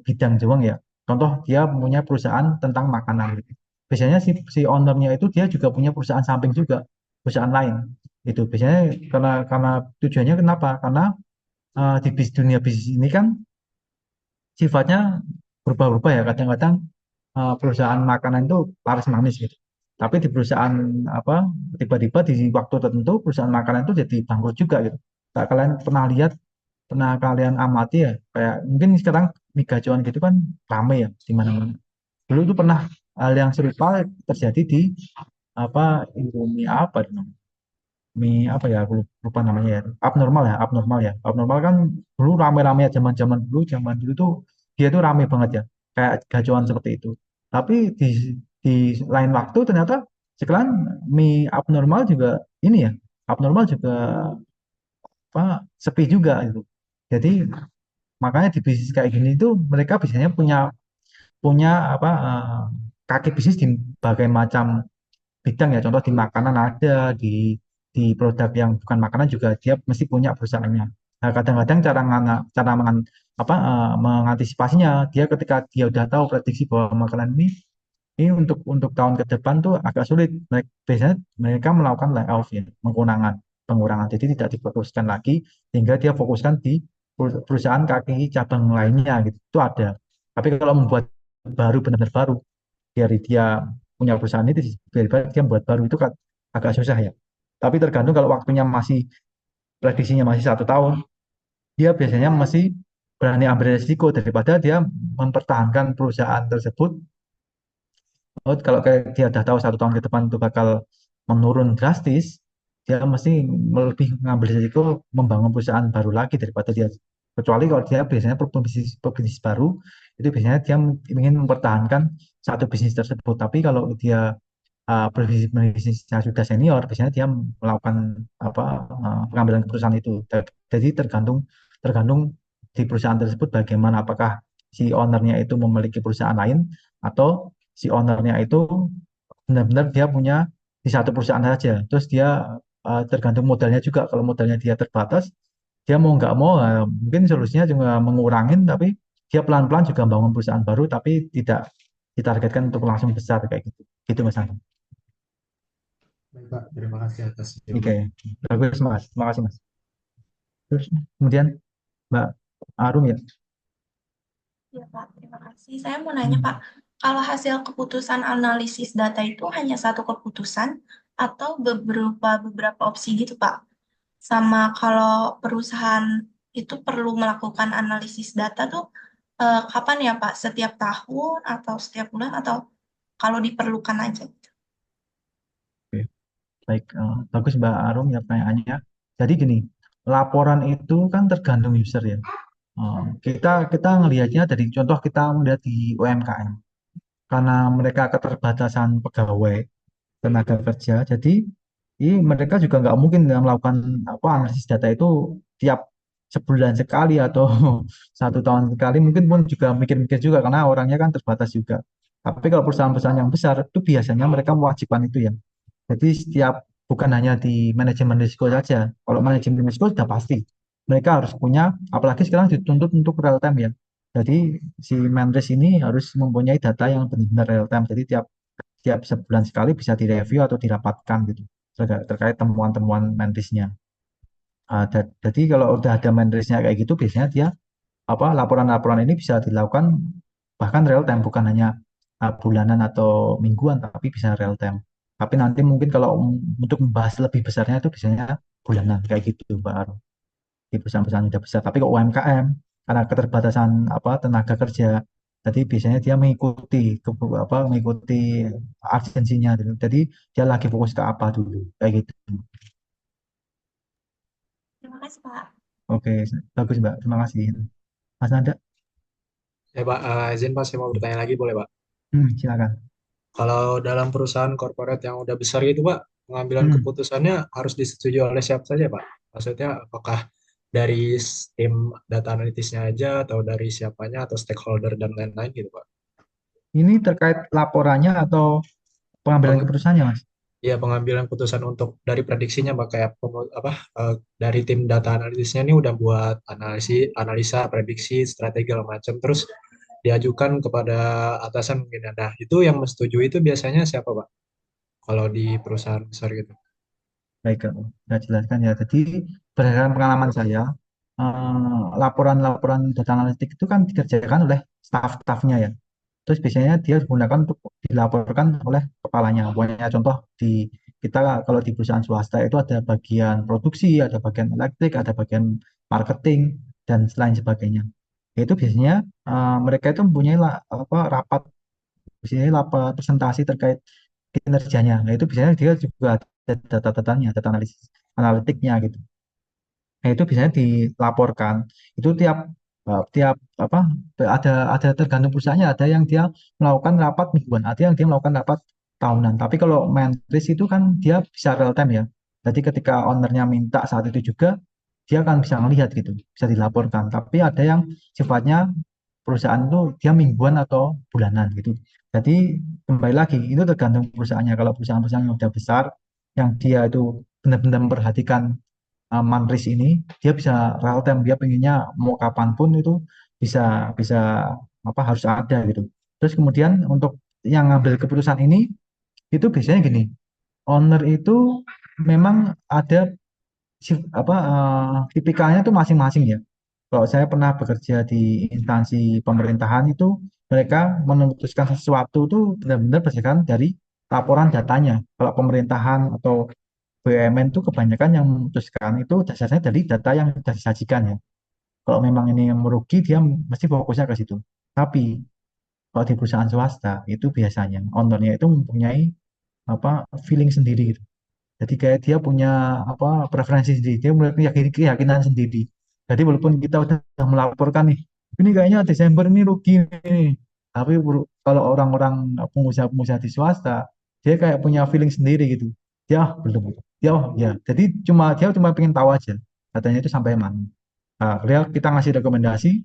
bidang doang ya. Contoh dia punya perusahaan tentang makanan gitu. Biasanya si ownernya itu dia juga punya perusahaan samping juga, perusahaan lain. Itu biasanya karena tujuannya kenapa? Karena di dunia bisnis ini kan sifatnya berubah-ubah ya. Kadang-kadang perusahaan makanan itu laris manis gitu. Tapi di perusahaan apa tiba-tiba di waktu tertentu perusahaan makanan itu jadi bangkrut juga gitu. Tak kalian pernah kalian amati ya kayak mungkin sekarang mie gacoan gitu kan rame ya di mana-mana. Dulu itu pernah hal yang serupa terjadi di apa Indomie apa itu namanya? Mie apa ya aku lupa namanya ya. Abnormal kan dulu rame-rame ya zaman dulu tuh dia tuh rame banget ya kayak gacoan seperti itu. Tapi di lain waktu ternyata sekarang mie abnormal juga ini ya abnormal juga apa sepi juga gitu. Jadi makanya di bisnis kayak gini itu mereka biasanya punya punya apa kaki bisnis di berbagai macam bidang ya. Contoh di makanan ada, di produk yang bukan makanan juga dia mesti punya perusahaannya. Nah, kadang-kadang mengantisipasinya dia ketika dia udah tahu prediksi bahwa makanan ini untuk tahun ke depan tuh agak sulit. Biasanya mereka melakukan layoff ya, pengurangan. Jadi tidak difokuskan lagi, sehingga dia fokuskan di perusahaan kaki cabang lainnya gitu. Itu ada. Tapi kalau membuat baru benar-benar baru dari dia punya perusahaan itu tiba-tiba dia membuat baru itu kan agak susah ya. Tapi tergantung kalau waktunya masih prediksinya masih 1 tahun, dia biasanya masih berani ambil resiko daripada dia mempertahankan perusahaan tersebut. Oh, kalau kayak dia udah tahu 1 tahun ke depan itu bakal menurun drastis, dia mesti lebih mengambil risiko membangun perusahaan baru lagi daripada dia. Kecuali kalau dia biasanya pebisnis baru, itu biasanya dia ingin mempertahankan satu bisnis tersebut. Tapi kalau dia bisnisnya sudah senior, biasanya dia melakukan apa pengambilan keputusan itu. Jadi tergantung tergantung di perusahaan tersebut bagaimana apakah si ownernya itu memiliki perusahaan lain atau si ownernya itu benar-benar dia punya di satu perusahaan saja. Terus dia tergantung modalnya juga. Kalau modalnya dia terbatas, dia mau nggak mau mungkin solusinya cuma mengurangin, tapi dia pelan-pelan juga bangun perusahaan baru, tapi tidak ditargetkan untuk langsung besar kayak gitu. Gitu Mas Angga. Baik, Pak. Terima kasih atas Oke, jawabannya. bagus Mas. Terima kasih Mas. Terus kemudian Mbak Arum ya. Ya, Pak. Terima kasih. Saya mau nanya, Pak, Hmm. kalau hasil keputusan analisis data itu hanya satu keputusan atau beberapa opsi gitu, Pak? Sama kalau perusahaan itu perlu melakukan analisis data tuh kapan ya, Pak? Setiap tahun atau setiap bulan atau kalau diperlukan aja? Oke, baik. Bagus Mbak Arum ya pertanyaannya. Jadi gini, laporan itu kan tergantung user ya. Kita kita ngelihatnya dari contoh kita melihat di UMKM karena mereka keterbatasan pegawai tenaga kerja. Jadi ini mereka juga nggak mungkin melakukan apa analisis data itu tiap sebulan sekali atau 1 tahun sekali. Mungkin pun juga mikir-mikir juga karena orangnya kan terbatas juga. Tapi kalau perusahaan-perusahaan yang besar itu biasanya mereka mewajibkan itu ya. Jadi setiap bukan hanya di manajemen risiko saja. Kalau manajemen risiko sudah pasti mereka harus punya, apalagi sekarang dituntut untuk real time ya. Jadi si Menris ini harus mempunyai data yang benar-benar real time. Jadi tiap tiap sebulan sekali bisa direview atau dirapatkan gitu terkait temuan-temuan Menrisnya. Jadi kalau udah ada Menrisnya kayak gitu, biasanya dia apa laporan-laporan ini bisa dilakukan bahkan real time, bukan hanya bulanan atau mingguan, tapi bisa real time. Tapi nanti mungkin kalau untuk membahas lebih besarnya itu biasanya bulanan kayak gitu, Pak Aro, di perusahaan-perusahaan yang sudah besar. Tapi kalau UMKM karena keterbatasan apa tenaga kerja, jadi biasanya dia mengikuti mengikuti urgensinya dulu. Jadi dia lagi fokus ke apa dulu kayak gitu. Terima kasih, Pak. Oke, bagus Mbak. Terima kasih. Mas Nanda, Ya, Pak, izin Pak, saya mau bertanya lagi, boleh, Pak? silakan. Kalau dalam perusahaan korporat yang udah besar gitu, Pak, pengambilan Hmm. keputusannya harus disetujui oleh siapa saja, Pak? Maksudnya, apakah dari tim data analitisnya aja, atau dari siapanya, atau stakeholder, dan lain-lain gitu, Pak? Ini terkait laporannya atau pengambilan Peng- keputusannya, Mas? ya, pengambilan keputusan untuk dari prediksinya, Pak, kayak dari tim data analitisnya ini udah buat analisa, prediksi, strategi, segala macam, terus diajukan kepada atasan mungkin ada. Itu yang menyetujui itu biasanya siapa, Pak? Kalau di perusahaan besar gitu. Baik, saya jelaskan ya. Jadi berdasarkan pengalaman saya, laporan-laporan data analitik itu kan dikerjakan oleh staf-stafnya ya. Terus biasanya dia digunakan untuk dilaporkan oleh kepalanya. Pokoknya contoh di kita kalau di perusahaan swasta itu ada bagian produksi, ada bagian elektrik, ada bagian marketing dan lain sebagainya. Itu biasanya mereka itu mempunyai rapat, biasanya rapat presentasi terkait kinerjanya. Nah, itu biasanya dia juga ada data-datanya, data analisis analitiknya gitu. Nah, itu biasanya dilaporkan. Itu tiap tiap apa ada tergantung perusahaannya, ada yang dia melakukan rapat mingguan, ada yang dia melakukan rapat tahunan. Tapi kalau Mentris itu kan dia bisa real time ya. Jadi ketika ownernya minta saat itu juga dia akan bisa melihat gitu, bisa dilaporkan. Tapi ada yang sifatnya perusahaan itu dia mingguan atau bulanan gitu. Jadi kembali lagi itu tergantung perusahaannya. Kalau perusahaan-perusahaan yang sudah besar, yang dia itu benar-benar memperhatikan Manris ini, dia bisa real time, dia pengennya mau kapanpun itu bisa bisa harus ada gitu. Terus kemudian untuk yang ngambil keputusan ini itu biasanya gini, owner itu memang ada tipikalnya itu masing-masing ya. Kalau saya pernah bekerja di instansi pemerintahan itu, mereka memutuskan sesuatu itu benar-benar berdasarkan dari laporan datanya. Kalau pemerintahan atau BUMN itu kebanyakan yang memutuskan itu dasarnya dari data yang sudah disajikan ya. Kalau memang ini yang merugi, dia mesti fokusnya ke situ. Tapi kalau di perusahaan swasta itu biasanya ownernya itu mempunyai feeling sendiri gitu. Jadi kayak dia punya preferensi sendiri, dia punya keyakinan sendiri. Jadi walaupun kita udah melaporkan nih, ini kayaknya Desember ini rugi nih. Tapi kalau orang-orang pengusaha-pengusaha di swasta, dia kayak punya feeling sendiri gitu. Ya belum, ya oh, ya. Jadi dia cuma pengen tahu aja katanya itu sampai mana. Nah, kita ngasih rekomendasi,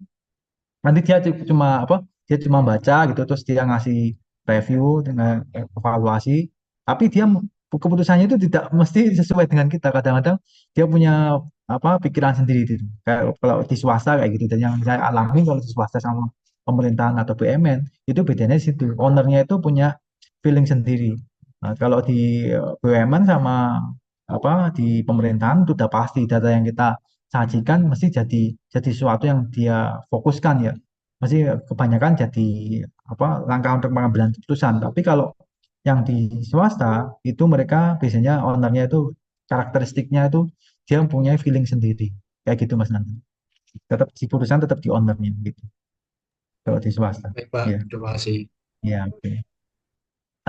nanti dia cuma dia cuma baca gitu terus dia ngasih review dengan evaluasi, tapi dia keputusannya itu tidak mesti sesuai dengan kita. Kadang-kadang dia punya pikiran sendiri gitu. Kayak kalau di swasta kayak gitu. Dan yang saya alami kalau di swasta sama pemerintahan atau BUMN itu bedanya di situ. Ownernya itu punya feeling sendiri. Nah, kalau di BUMN sama di pemerintahan itu udah pasti data yang kita sajikan mesti jadi sesuatu yang dia fokuskan ya. Mesti kebanyakan jadi langkah untuk pengambilan keputusan. Tapi kalau yang di swasta itu mereka biasanya ownernya itu karakteristiknya itu dia mempunyai feeling sendiri kayak gitu Mas Nanti. Tetap si keputusan tetap di ownernya gitu. Kalau di swasta. Baik, Pak. Ya, Terima kasih. ya, oke.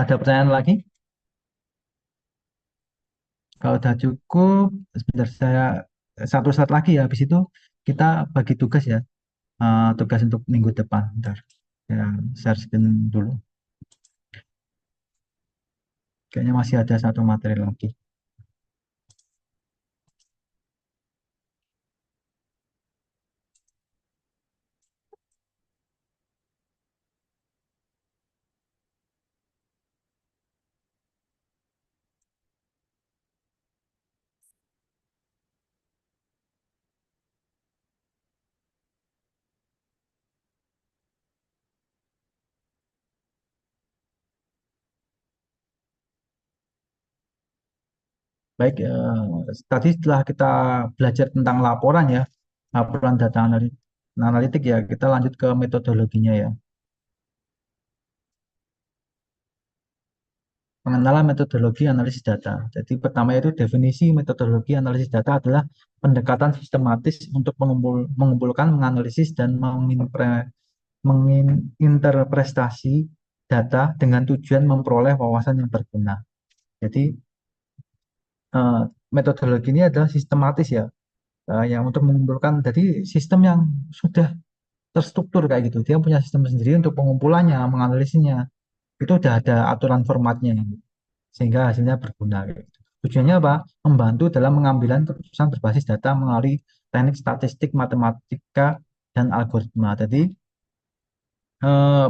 Ada pertanyaan lagi? Kalau udah cukup, sebentar saya satu slide lagi ya. Habis itu kita bagi tugas ya. Tugas untuk minggu depan. Bentar. Ya, share screen dulu. Kayaknya masih ada satu materi lagi. Baik, tadi setelah kita belajar tentang laporan ya, laporan data analitik ya, kita lanjut ke metodologinya ya. Pengenalan metodologi analisis data. Jadi pertama itu definisi metodologi analisis data adalah pendekatan sistematis untuk mengumpulkan, menganalisis, dan menginterpretasi data dengan tujuan memperoleh wawasan yang berguna. Jadi eh, metodologi ini adalah sistematis ya, yang untuk mengumpulkan. Jadi sistem yang sudah terstruktur kayak gitu. Dia punya sistem sendiri untuk pengumpulannya, menganalisisnya. Itu udah ada aturan formatnya sehingga hasilnya berguna kayak gitu. Tujuannya apa? Membantu dalam pengambilan keputusan berbasis data melalui teknik statistik, matematika, dan algoritma. Jadi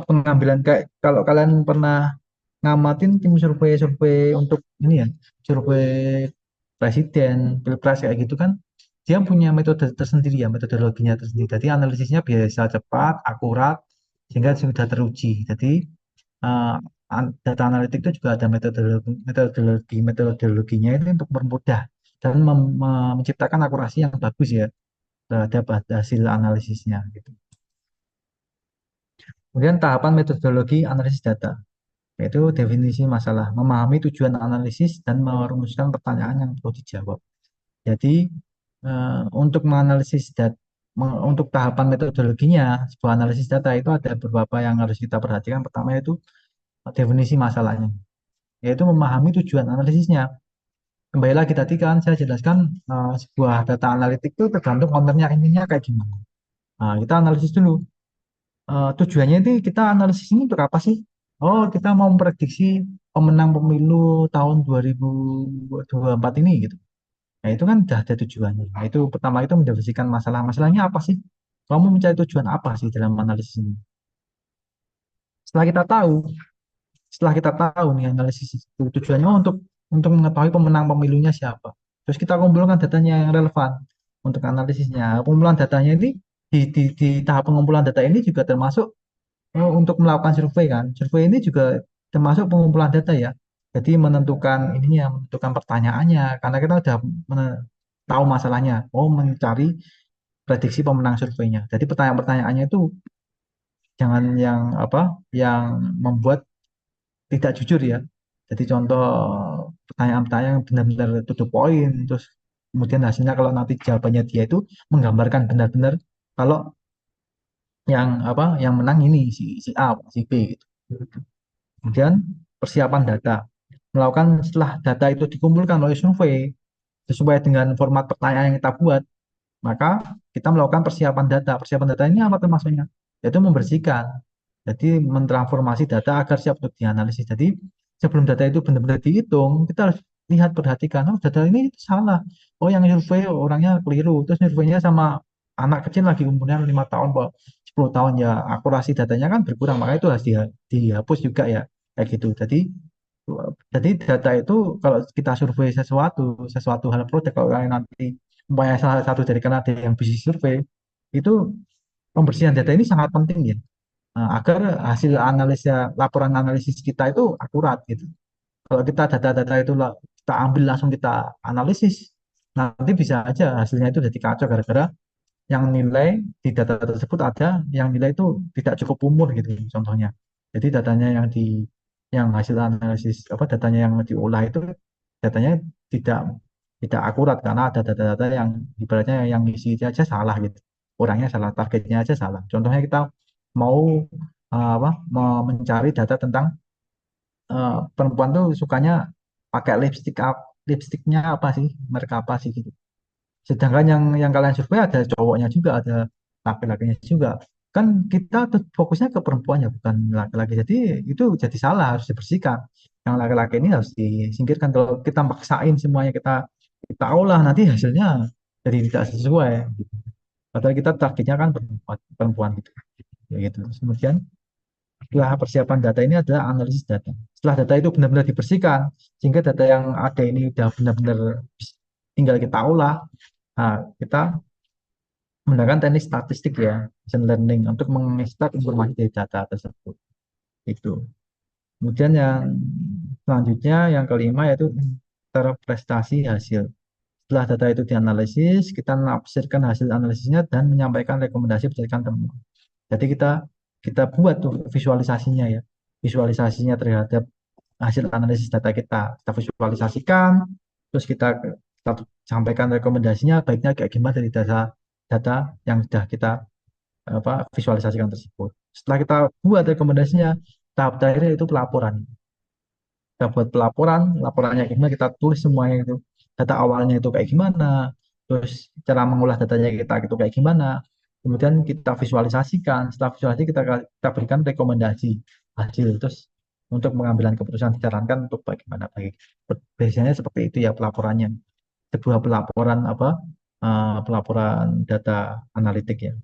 pengambilan kayak kalau kalian pernah ngamatin tim survei-survei untuk ini ya, survei presiden, pilpres kayak gitu kan, dia punya metode tersendiri ya, metodologinya tersendiri. Jadi analisisnya biasa cepat, akurat, sehingga sudah teruji. Jadi eh, data analitik itu juga ada metodologinya itu untuk mempermudah dan menciptakan akurasi yang bagus ya terhadap hasil analisisnya gitu. Kemudian tahapan metodologi analisis data, yaitu definisi masalah, memahami tujuan analisis dan merumuskan pertanyaan yang perlu dijawab. Jadi untuk menganalisis data, untuk tahapan metodologinya sebuah analisis data itu ada beberapa yang harus kita perhatikan. Pertama itu definisi masalahnya, yaitu memahami tujuan analisisnya. Kembali lagi tadi kan saya jelaskan sebuah data analitik itu tergantung kontennya intinya kayak gimana. Nah, kita analisis dulu. Tujuannya itu kita analisis ini untuk apa sih? Oh, kita mau memprediksi pemenang pemilu tahun 2024 ini gitu. Nah, itu kan sudah ada tujuannya. Nah, itu pertama itu mendefinisikan masalah. Masalahnya apa sih? Kamu mencari tujuan apa sih dalam analisis ini? Setelah kita tahu, setelah kita tahu nih analisis itu tujuannya untuk mengetahui pemenang pemilunya siapa. Terus kita kumpulkan datanya yang relevan untuk analisisnya. Pengumpulan datanya ini di tahap pengumpulan data ini juga termasuk untuk melakukan survei kan. Survei ini juga termasuk pengumpulan data ya. Jadi menentukan ininya, menentukan pertanyaannya karena kita sudah tahu masalahnya. Oh, mencari prediksi pemenang surveinya. Jadi pertanyaan-pertanyaannya itu jangan yang yang membuat tidak jujur ya. Jadi contoh pertanyaan-pertanyaan yang benar-benar to the point, terus kemudian hasilnya kalau nanti jawabannya dia itu menggambarkan benar-benar kalau yang menang ini si A, si B gitu. Kemudian persiapan data. Melakukan setelah data itu dikumpulkan oleh survei sesuai dengan format pertanyaan yang kita buat, maka kita melakukan persiapan data. Persiapan data ini apa termasuknya? Yaitu membersihkan. Jadi mentransformasi data agar siap untuk dianalisis. Jadi sebelum data itu benar-benar dihitung, kita harus lihat perhatikan, oh data ini salah. Oh yang survei orangnya keliru. Terus surveinya sama anak kecil lagi umurnya 5 tahun, 10 tahun ya akurasi datanya kan berkurang. Maka itu harus dihapus juga ya. Kayak gitu. Jadi Jadi data itu kalau kita survei sesuatu hal produk, kalau kalian nanti umpamanya salah satu dari kalian ada yang bisnis survei, itu pembersihan data ini sangat penting ya. Agar hasil laporan analisis kita itu akurat gitu. Kalau kita data-data itu kita ambil langsung kita analisis, nanti bisa aja hasilnya itu jadi kacau gara-gara yang nilai di data tersebut ada yang nilai itu tidak cukup umur gitu contohnya. Jadi datanya yang hasil analisis apa datanya yang diolah itu datanya tidak tidak akurat karena ada data-data yang ibaratnya yang isi aja salah gitu. Orangnya salah, targetnya aja salah. Contohnya kita mau mencari data tentang perempuan tuh sukanya pakai lipstiknya apa sih, merek apa sih gitu. Sedangkan yang kalian survei ada cowoknya juga, ada laki-lakinya juga. Kan kita tuh fokusnya ke perempuan ya, bukan laki-laki. Jadi itu jadi salah, harus dibersihkan. Yang laki-laki ini harus disingkirkan. Kalau kita maksain semuanya kita olah, nanti hasilnya jadi tidak sesuai. Gitu. Padahal kita targetnya kan perempuan, perempuan gitu. Ya gitu. Kemudian setelah persiapan data ini adalah analisis data. Setelah data itu benar-benar dibersihkan, sehingga data yang ada ini udah benar-benar tinggal kita olah, nah, kita menggunakan teknik statistik ya, machine learning untuk mengekstrak informasi dari data tersebut. Itu. Kemudian yang selanjutnya, yang kelima yaitu interpretasi hasil. Setelah data itu dianalisis, kita menafsirkan hasil analisisnya dan menyampaikan rekomendasi berdasarkan temuan. Jadi kita buat tuh visualisasinya ya, visualisasinya terhadap hasil analisis data kita visualisasikan, terus kita sampaikan rekomendasinya baiknya kayak gimana dari data yang sudah kita visualisasikan tersebut. Setelah kita buat rekomendasinya, tahap terakhir itu pelaporan. Kita buat pelaporan, laporannya gimana, kita tulis semuanya itu. Data awalnya itu kayak gimana, terus cara mengolah datanya kita itu kayak gimana. Kemudian kita visualisasikan, setelah visualisasi kita berikan rekomendasi hasil. Terus untuk pengambilan keputusan disarankan untuk bagaimana bagi biasanya seperti itu ya pelaporannya. Sebuah pelaporan pelaporan data analitik ya.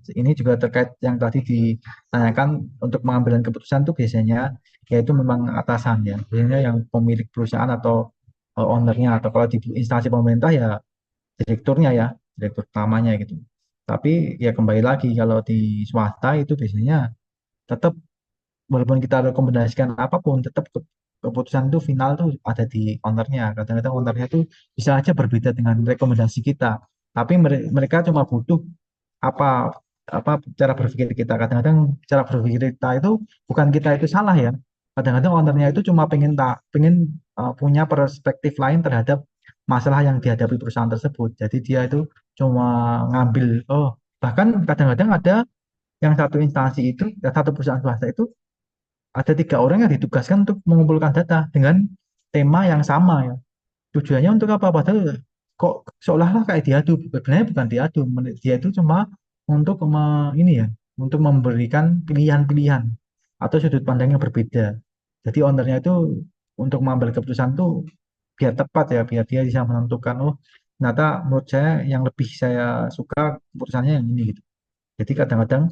Ini juga terkait yang tadi ditanyakan untuk pengambilan keputusan itu biasanya yaitu memang atasan ya, biasanya yang pemilik perusahaan atau ownernya atau kalau di instansi pemerintah ya direkturnya ya, direktur utamanya gitu. Tapi ya kembali lagi kalau di swasta itu biasanya tetap walaupun kita rekomendasikan apapun tetap keputusan itu final tuh ada di ownernya. Kadang-kadang ownernya itu bisa aja berbeda dengan rekomendasi kita. Tapi mereka cuma butuh apa apa cara berpikir kita. Kadang-kadang cara berpikir kita itu bukan kita itu salah ya. Kadang-kadang ownernya itu cuma pengen punya perspektif lain terhadap masalah yang dihadapi perusahaan tersebut. Jadi dia itu cuma ngambil bahkan kadang-kadang ada yang satu instansi itu, satu perusahaan swasta itu ada 3 orang yang ditugaskan untuk mengumpulkan data dengan tema yang sama ya. Tujuannya untuk apa? Padahal kok seolah-olah kayak diadu. Sebenarnya bukan diadu. Dia itu cuma untuk ini ya, untuk memberikan pilihan-pilihan atau sudut pandang yang berbeda. Jadi ownernya itu untuk mengambil keputusan itu biar tepat ya, biar dia bisa menentukan, oh ternyata menurut saya yang lebih saya suka keputusannya yang ini gitu. Jadi kadang-kadang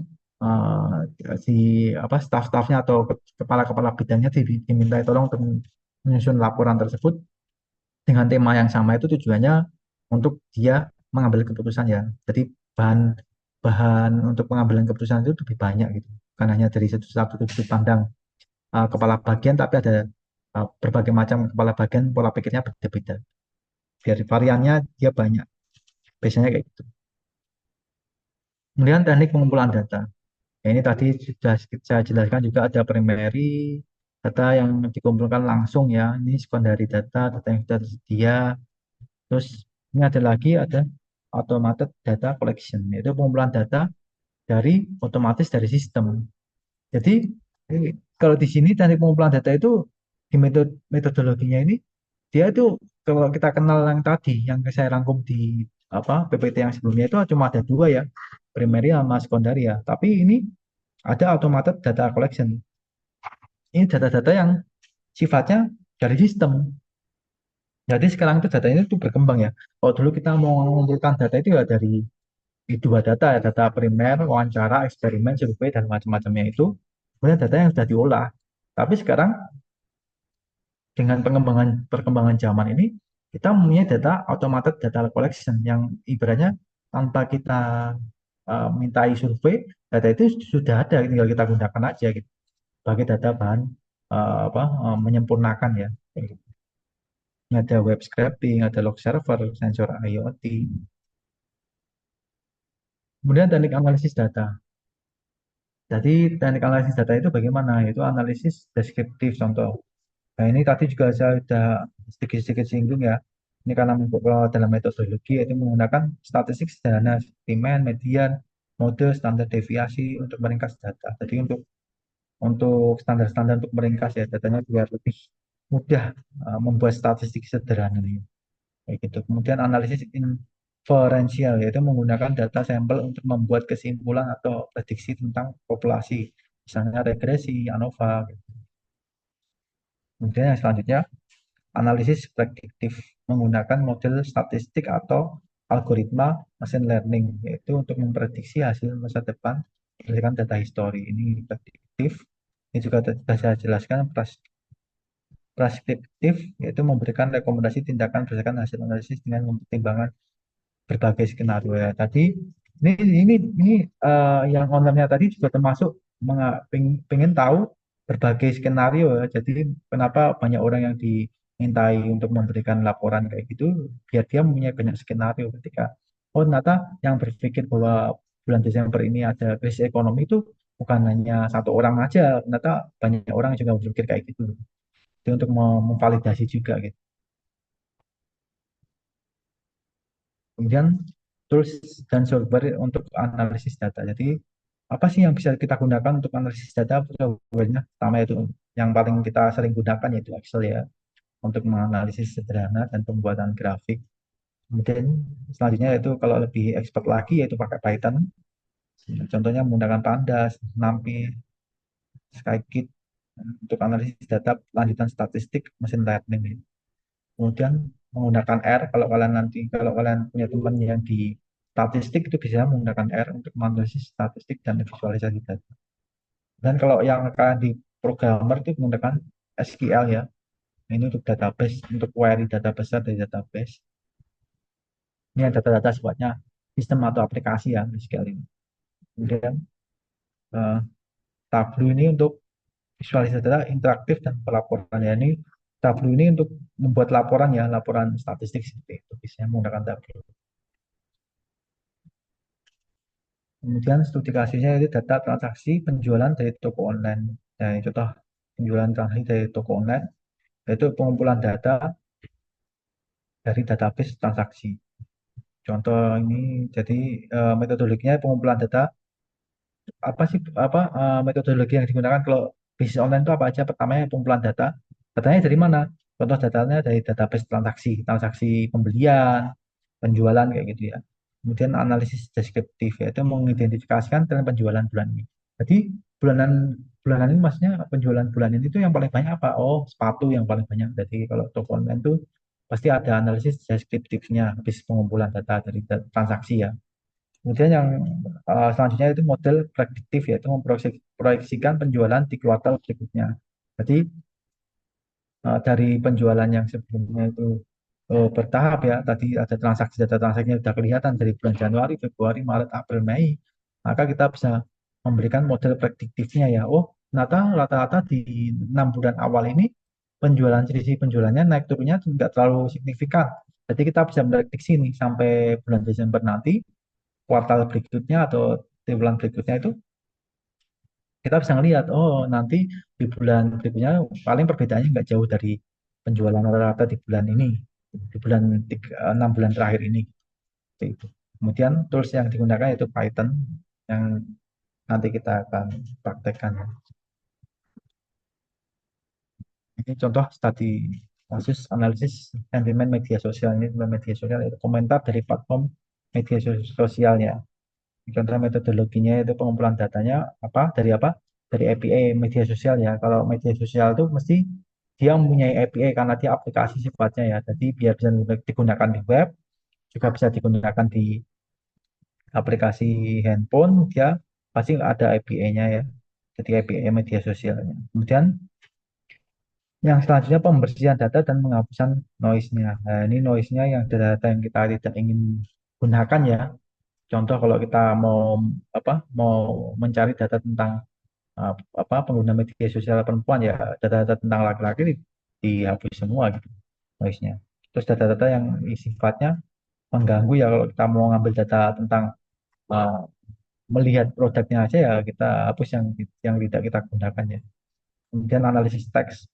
si staf-stafnya atau kepala-kepala bidangnya diminta tolong untuk menyusun laporan tersebut dengan tema yang sama itu tujuannya untuk dia mengambil keputusan ya. Jadi bahan bahan untuk pengambilan keputusan itu lebih banyak gitu. Bukan hanya dari satu sudut pandang kepala bagian, tapi ada berbagai macam kepala bagian pola pikirnya berbeda-beda. Biar variannya dia banyak. Biasanya kayak gitu. Kemudian teknik pengumpulan data. Ya, ini tadi sudah saya jelaskan juga ada primary data yang dikumpulkan langsung ya. Ini secondary data yang sudah tersedia. Terus ini ada lagi ada automated data collection, yaitu pengumpulan data otomatis dari sistem. Jadi kalau di sini teknik pengumpulan data itu di metodologinya ini dia itu kalau kita kenal yang tadi yang saya rangkum di PPT yang sebelumnya itu cuma ada 2 ya, primary sama secondary ya. Tapi ini ada automated data collection. Ini data-data yang sifatnya dari sistem. Jadi sekarang itu datanya itu berkembang ya. Kalau dulu kita mau mengumpulkan data itu ya dari 2 data ya, data primer, wawancara, eksperimen, survei dan macam-macamnya itu. Kemudian data yang sudah diolah. Tapi sekarang dengan perkembangan zaman ini, kita mempunyai data automated data collection yang ibaratnya tanpa kita mintai survei, data itu sudah ada, tinggal kita gunakan aja gitu sebagai data bahan menyempurnakan ya. Kayak gitu. Ada web scraping, ada log server, sensor IoT. Kemudian teknik analisis data. Jadi teknik analisis data itu bagaimana? Itu analisis deskriptif contoh. Nah ini tadi juga saya sudah sedikit-sedikit singgung ya. Ini karena dalam metodologi itu menggunakan statistik sederhana, seperti mean, median, mode, standar deviasi untuk meringkas data. Jadi untuk standar-standar untuk meringkas ya datanya biar lebih mudah membuat statistik sederhana ini. Kayak gitu. Kemudian analisis inferensial yaitu menggunakan data sampel untuk membuat kesimpulan atau prediksi tentang populasi, misalnya regresi, ANOVA. Gitu. Kemudian yang selanjutnya analisis prediktif menggunakan model statistik atau algoritma machine learning yaitu untuk memprediksi hasil masa depan berdasarkan data histori. Ini prediktif. Ini juga sudah saya jelaskan preskriptif yaitu memberikan rekomendasi tindakan berdasarkan hasil analisis dengan mempertimbangkan berbagai skenario ya. Tadi ini yang ownernya tadi juga termasuk pengen tahu berbagai skenario ya. Jadi kenapa banyak orang yang dimintai untuk memberikan laporan kayak gitu biar dia mempunyai banyak skenario ketika oh ternyata yang berpikir bahwa bulan Desember ini ada krisis ekonomi itu bukan hanya satu orang aja, ternyata banyak orang juga berpikir kayak gitu. Jadi untuk memvalidasi juga gitu. Kemudian tools dan software untuk analisis data. Jadi apa sih yang bisa kita gunakan untuk analisis data? Softwarenya pertama itu yang paling kita sering gunakan yaitu Excel ya untuk menganalisis sederhana dan pembuatan grafik. Kemudian selanjutnya itu kalau lebih expert lagi yaitu pakai Python. Contohnya menggunakan Pandas, NumPy, Scikit untuk analisis data lanjutan statistik mesin learning. Kemudian menggunakan R kalau kalian punya teman yang di statistik itu bisa menggunakan R untuk menganalisis statistik dan visualisasi data. Dan kalau yang kalian di programmer itu menggunakan SQL ya. Ini untuk database, untuk query data besar dari database. Ini ada data-data sifatnya sistem atau aplikasi ya SQL ini. Kemudian eh, Tableau ini untuk visualisasi data interaktif dan pelaporan ya. Ini Tableau ini untuk membuat laporan ya, laporan statistik seperti itu. Bisa menggunakan Tableau. Kemudian studi kasusnya itu data transaksi penjualan dari toko online. Nah, contoh penjualan transaksi dari toko online yaitu pengumpulan data dari database transaksi. Contoh ini jadi metodologinya pengumpulan data apa sih metodologi yang digunakan kalau bisnis online itu apa aja? Pertamanya pengumpulan data. Datanya dari mana? Contoh datanya dari database transaksi, transaksi pembelian, penjualan kayak gitu ya. Kemudian analisis deskriptif yaitu mengidentifikasikan tren penjualan bulan ini. Jadi bulanan bulanan ini maksudnya penjualan bulan ini itu yang paling banyak apa? Oh, sepatu yang paling banyak. Jadi kalau toko online itu pasti ada analisis deskriptifnya habis pengumpulan data dari transaksi ya. Kemudian yang selanjutnya itu model prediktif yaitu memproyeksikan penjualan di kuartal berikutnya. Jadi dari penjualan yang sebelumnya itu bertahap ya, tadi ada transaksi data transaksinya sudah kelihatan dari bulan Januari, Februari, Maret, April, Mei, maka kita bisa memberikan model prediktifnya ya. Oh, ternyata rata-rata di 6 bulan awal ini selisih penjualannya naik turunnya tidak terlalu signifikan. Jadi kita bisa memprediksi nih sampai bulan Desember nanti kuartal berikutnya atau di bulan berikutnya itu kita bisa ngelihat oh nanti di bulan berikutnya paling perbedaannya nggak jauh dari penjualan rata-rata di bulan ini di 6 bulan terakhir ini seperti itu. Kemudian tools yang digunakan yaitu Python yang nanti kita akan praktekkan ya. Ini contoh studi kasus analisis sentimen media sosial. Ini media sosial itu komentar dari platform media sosialnya. Contoh metodologinya itu pengumpulan datanya apa? Dari API media sosial ya. Kalau media sosial itu mesti dia mempunyai API karena dia aplikasi sifatnya ya. Jadi biar bisa digunakan di web, juga bisa digunakan di aplikasi handphone, dia pasti ada API-nya ya. Jadi API media sosialnya. Kemudian Yang selanjutnya pembersihan data dan penghapusan noise-nya. Nah, ini noise-nya yang data yang kita tidak ingin gunakan ya. Contoh kalau kita mau mencari data tentang pengguna media sosial perempuan ya, data-data tentang laki-laki dihapus semua gitu noise-nya. Terus data-data yang sifatnya mengganggu ya, kalau kita mau ngambil data tentang uh, melihat produknya aja ya kita hapus yang tidak kita gunakan ya. Kemudian analisis teks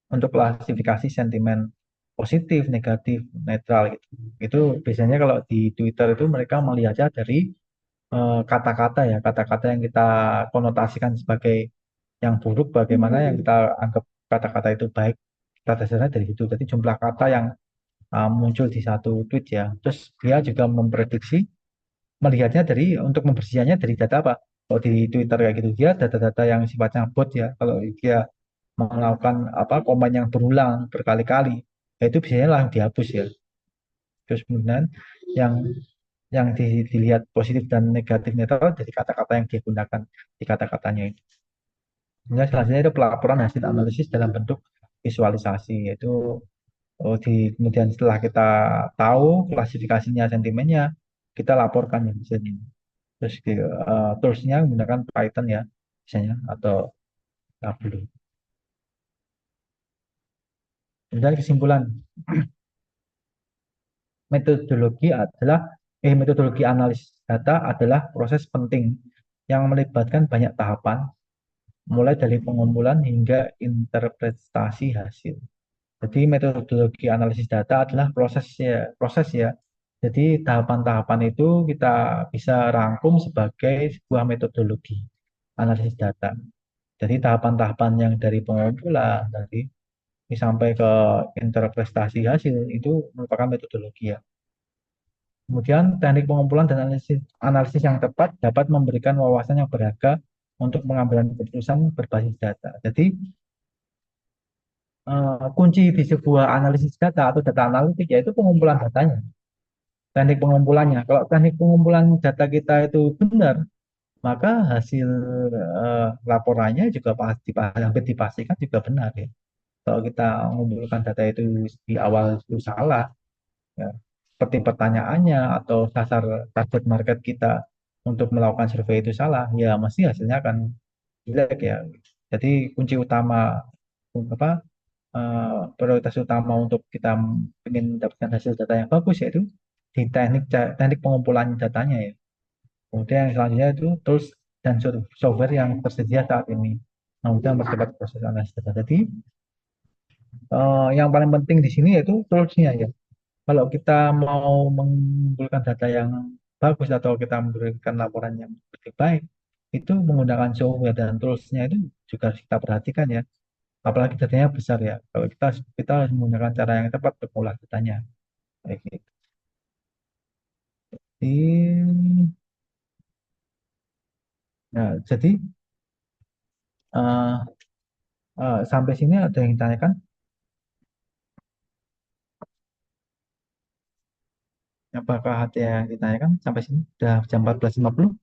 untuk klasifikasi sentimen positif, negatif, netral gitu. Itu biasanya kalau di Twitter itu mereka melihatnya dari kata-kata ya, kata-kata yang kita konotasikan sebagai yang buruk, bagaimana yang kita anggap kata-kata itu baik. Kita dasarnya dari situ. Jadi jumlah kata yang muncul di satu tweet ya. Terus dia juga memprediksi melihatnya dari untuk membersihkannya dari data apa? Kalau di Twitter kayak gitu dia data-data yang sifatnya bot ya. Kalau dia melakukan komen yang berulang berkali-kali, ya itu biasanya langsung dihapus ya. Terus kemudian yang dilihat positif dan negatif netral dari kata-kata yang digunakan di kata-katanya itu. Kemudian selanjutnya itu pelaporan hasil analisis dalam bentuk visualisasi, yaitu kemudian setelah kita tahu klasifikasinya, sentimennya, kita laporkan ya misalnya. Terus toolsnya menggunakan Python ya misalnya atau Tableau. Kemudian kesimpulan, metodologi analisis data adalah proses penting yang melibatkan banyak tahapan, mulai dari pengumpulan hingga interpretasi hasil. Jadi metodologi analisis data adalah proses ya. Jadi tahapan-tahapan itu kita bisa rangkum sebagai sebuah metodologi analisis data. Jadi tahapan-tahapan yang dari pengumpulan, dari sampai ke interpretasi hasil itu merupakan metodologi ya. Kemudian teknik pengumpulan dan analisis yang tepat dapat memberikan wawasan yang berharga untuk pengambilan keputusan berbasis data. Jadi kunci di sebuah analisis data atau data analitik yaitu pengumpulan datanya, teknik pengumpulannya. Kalau teknik pengumpulan data kita itu benar, maka hasil laporannya juga pasti hampir dipastikan juga benar ya. Kalau kita mengumpulkan data itu di awal itu salah, ya, seperti pertanyaannya atau target market kita untuk melakukan survei itu salah, ya mesti hasilnya akan jelek ya. Jadi kunci utama apa prioritas utama untuk kita ingin mendapatkan hasil data yang bagus yaitu di teknik pengumpulan datanya ya. Kemudian yang selanjutnya itu tools dan software yang tersedia saat ini. Nah, untuk mempercepat proses analisis data. Jadi yang paling penting di sini yaitu toolsnya ya. Kalau kita mau mengumpulkan data yang bagus atau kita memberikan laporan yang lebih baik, itu menggunakan software dan toolsnya itu juga harus kita perhatikan ya. Apalagi datanya besar ya. Kalau kita harus menggunakan cara yang tepat untuk mengolah datanya. Kayak gitu. Jadi eh, sampai sini ada yang ditanyakan? Apakah ada yang ditanyakan sampai sini? Sudah jam 14.50?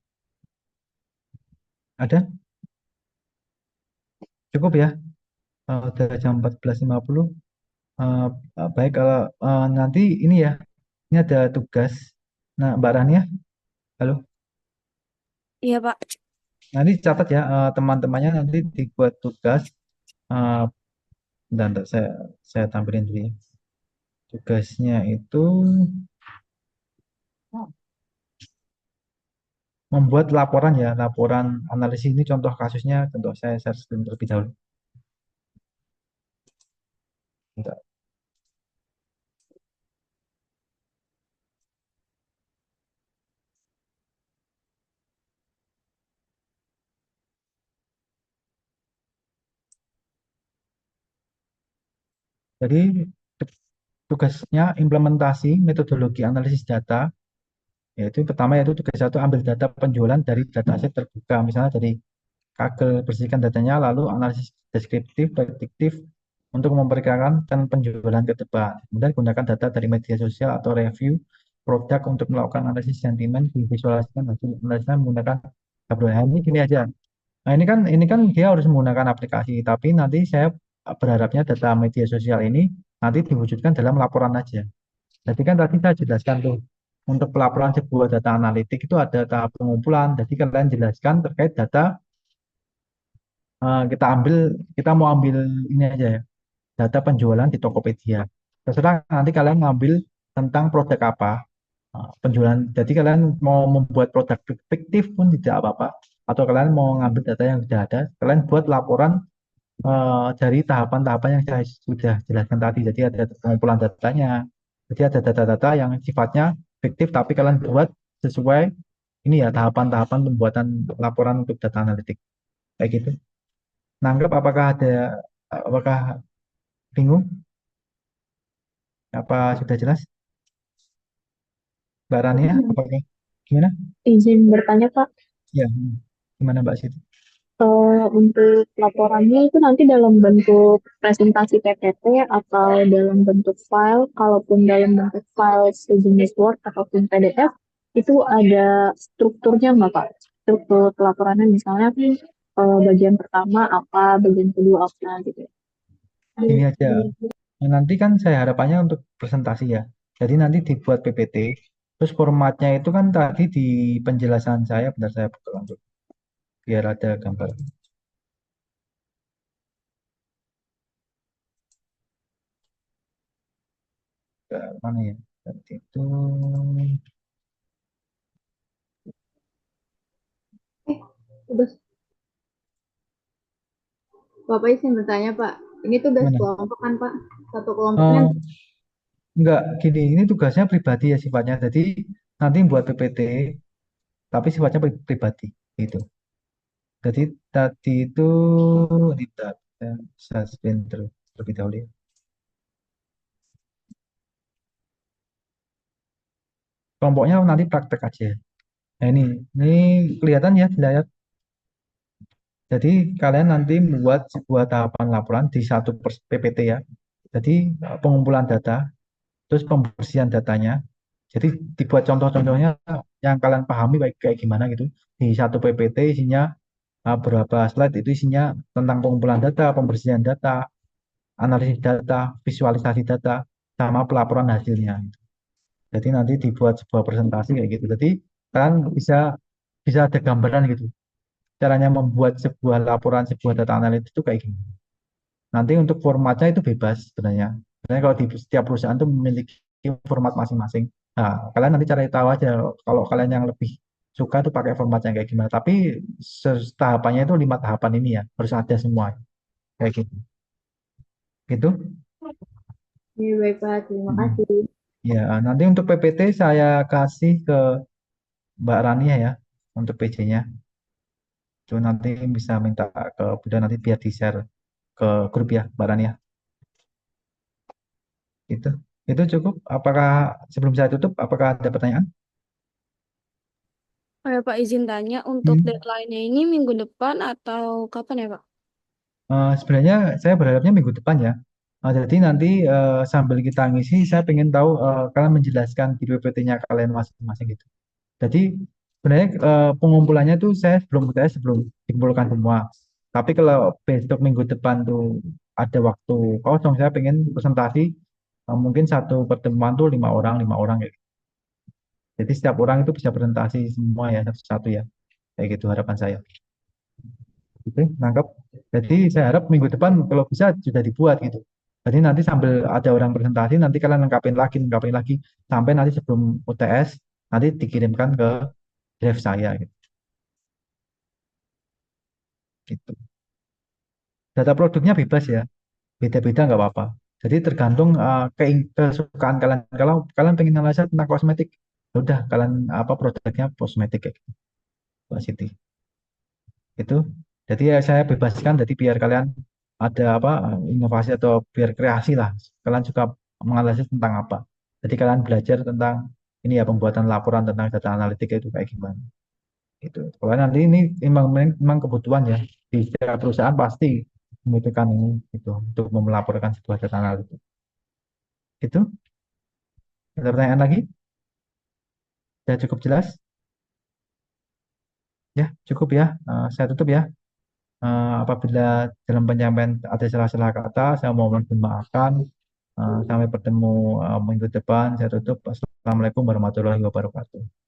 Ada? Cukup ya? Udah jam 14.50. Eh, baik kalau nanti ini ya, ini ada tugas. Nah, Mbak Rania, halo. Iya, Pak. Nanti catat ya teman-temannya nanti dibuat tugas. Eh, dan saya tampilin dulu ya. Tugasnya itu membuat laporan ya, laporan analisis ini contoh kasusnya, contoh saya share screen terlebih dahulu. Bentar. Jadi tugasnya implementasi metodologi analisis data, yaitu pertama yaitu tugas satu ambil data penjualan dari dataset terbuka, misalnya dari Kaggle, bersihkan datanya, lalu analisis deskriptif, prediktif untuk memperkirakan tren penjualan ke depan. Kemudian gunakan data dari media sosial atau review produk untuk melakukan analisis sentimen, divisualisasikan hasil analisis menggunakan Tableau. Nah, ini gini aja. Nah, ini kan dia harus menggunakan aplikasi, tapi nanti saya berharapnya data media sosial ini nanti diwujudkan dalam laporan aja. Jadi kan tadi saya jelaskan tuh, untuk pelaporan sebuah data analitik itu ada tahap pengumpulan. Jadi kalian jelaskan terkait data, kita ambil, kita mau ambil ini aja ya, data penjualan di Tokopedia. Terserah nanti kalian ngambil tentang produk apa, penjualan. Jadi kalian mau membuat produk fiktif pun tidak apa-apa. Atau kalian mau ngambil data yang sudah ada, kalian buat laporan dari tahapan-tahapan yang saya sudah jelaskan tadi. Jadi ada pengumpulan datanya. Jadi ada data-data yang sifatnya fiktif, tapi kalian buat sesuai ini ya tahapan-tahapan pembuatan laporan untuk data analitik. Kayak gitu. Nanggap apakah bingung? Apa sudah jelas? Mbak Rania, apakah gimana? Izin bertanya, Pak. Ya, gimana Mbak Siti? Untuk laporannya itu nanti dalam bentuk presentasi PPT atau dalam bentuk file. Kalaupun dalam bentuk file sejenis Word ataupun PDF, itu ada strukturnya nggak, Pak? Struktur pelaporannya misalnya bagian pertama apa, bagian kedua apa gitu. Ini aja. Nah, nanti kan saya harapannya untuk presentasi ya. Jadi nanti dibuat PPT, terus formatnya itu kan tadi di penjelasan saya, bentar saya buka untuk biar ada gambar. Mana ya? Tadi itu Tugas Bapak izin bertanya, Pak. Ini tugas mana? kelompok kan, Pak? Satu kelompoknya Oh, enggak, gini, ini tugasnya pribadi ya sifatnya. Jadi nanti buat PPT, tapi sifatnya pribadi gitu. Jadi tadi itu tidak suspend terlebih dahulu ya. Kelompoknya nanti praktek aja. Nah ini kelihatan ya di layar. Jadi kalian nanti membuat sebuah tahapan laporan di satu PPT ya. Jadi pengumpulan data, terus pembersihan datanya. Jadi dibuat contoh-contohnya yang kalian pahami baik kayak gimana gitu. Di satu PPT isinya berapa slide itu isinya tentang pengumpulan data, pembersihan data, analisis data, visualisasi data, sama pelaporan hasilnya. Jadi nanti dibuat sebuah presentasi kayak gitu. Jadi kalian bisa bisa ada gambaran gitu. Caranya membuat sebuah laporan, sebuah data analitis itu kayak gini. Nanti untuk formatnya itu bebas sebenarnya. Sebenarnya kalau di setiap perusahaan itu memiliki format masing-masing. Nah, kalian nanti cari tahu aja kalau kalian yang lebih suka tuh pakai formatnya kayak gimana. Tapi tahapannya itu 5 tahapan ini ya, harus ada semua kayak gitu. Gitu. ini baik, Pak. Terima Mm. kasih. Ya, nanti untuk PPT saya kasih ke Mbak Rania ya untuk PJ-nya. Itu nanti bisa minta ke Bunda nanti biar di-share ke grup ya, Mbak Rania. Itu. Itu cukup. Apakah sebelum saya tutup, apakah ada pertanyaan? Oh ya Pak, izin tanya untuk Hmm. deadline-nya ini minggu depan atau kapan ya Pak? Sebenarnya saya berharapnya minggu depan ya. Jadi nanti sambil kita ngisi, saya pengen tahu kalian menjelaskan di PPT-nya kalian masing-masing gitu. Jadi sebenarnya pengumpulannya tuh saya sebelum dikumpulkan semua. Tapi kalau besok minggu depan tuh ada waktu kosong, saya pengen presentasi mungkin satu pertemuan tuh 5 orang kayak gitu. Jadi setiap orang itu bisa presentasi semua ya satu-satu ya. Kayak gitu harapan saya. Gitu, nangkep. Jadi saya harap minggu depan kalau bisa sudah dibuat gitu. Jadi nanti sambil ada orang presentasi, nanti kalian lengkapin lagi sampai nanti sebelum UTS nanti dikirimkan ke drive saya gitu. Gitu. Data produknya bebas ya, beda-beda nggak apa-apa. Jadi tergantung kesukaan kalian. Kalau kalian pengen analisa tentang kosmetik, ya udah kalian apa produknya kosmetik kayak gitu, Mbak Siti. Itu. Jadi ya saya bebaskan, jadi biar kalian ada apa inovasi atau biar kreasi lah. Kalian juga menganalisis tentang apa. Jadi kalian belajar tentang ini ya pembuatan laporan tentang data analitik itu kayak gimana. Gitu. Kalau nanti ini memang kebutuhan ya di setiap perusahaan pasti membutuhkan ini gitu untuk melaporkan sebuah data analitik. Itu ada pertanyaan lagi? Ya cukup jelas? Ya cukup ya. Saya tutup ya. Apabila dalam penyampaian ada salah-salah kata, saya mohon dimaafkan. Sampai bertemu minggu depan. Saya tutup. Assalamualaikum warahmatullahi wabarakatuh.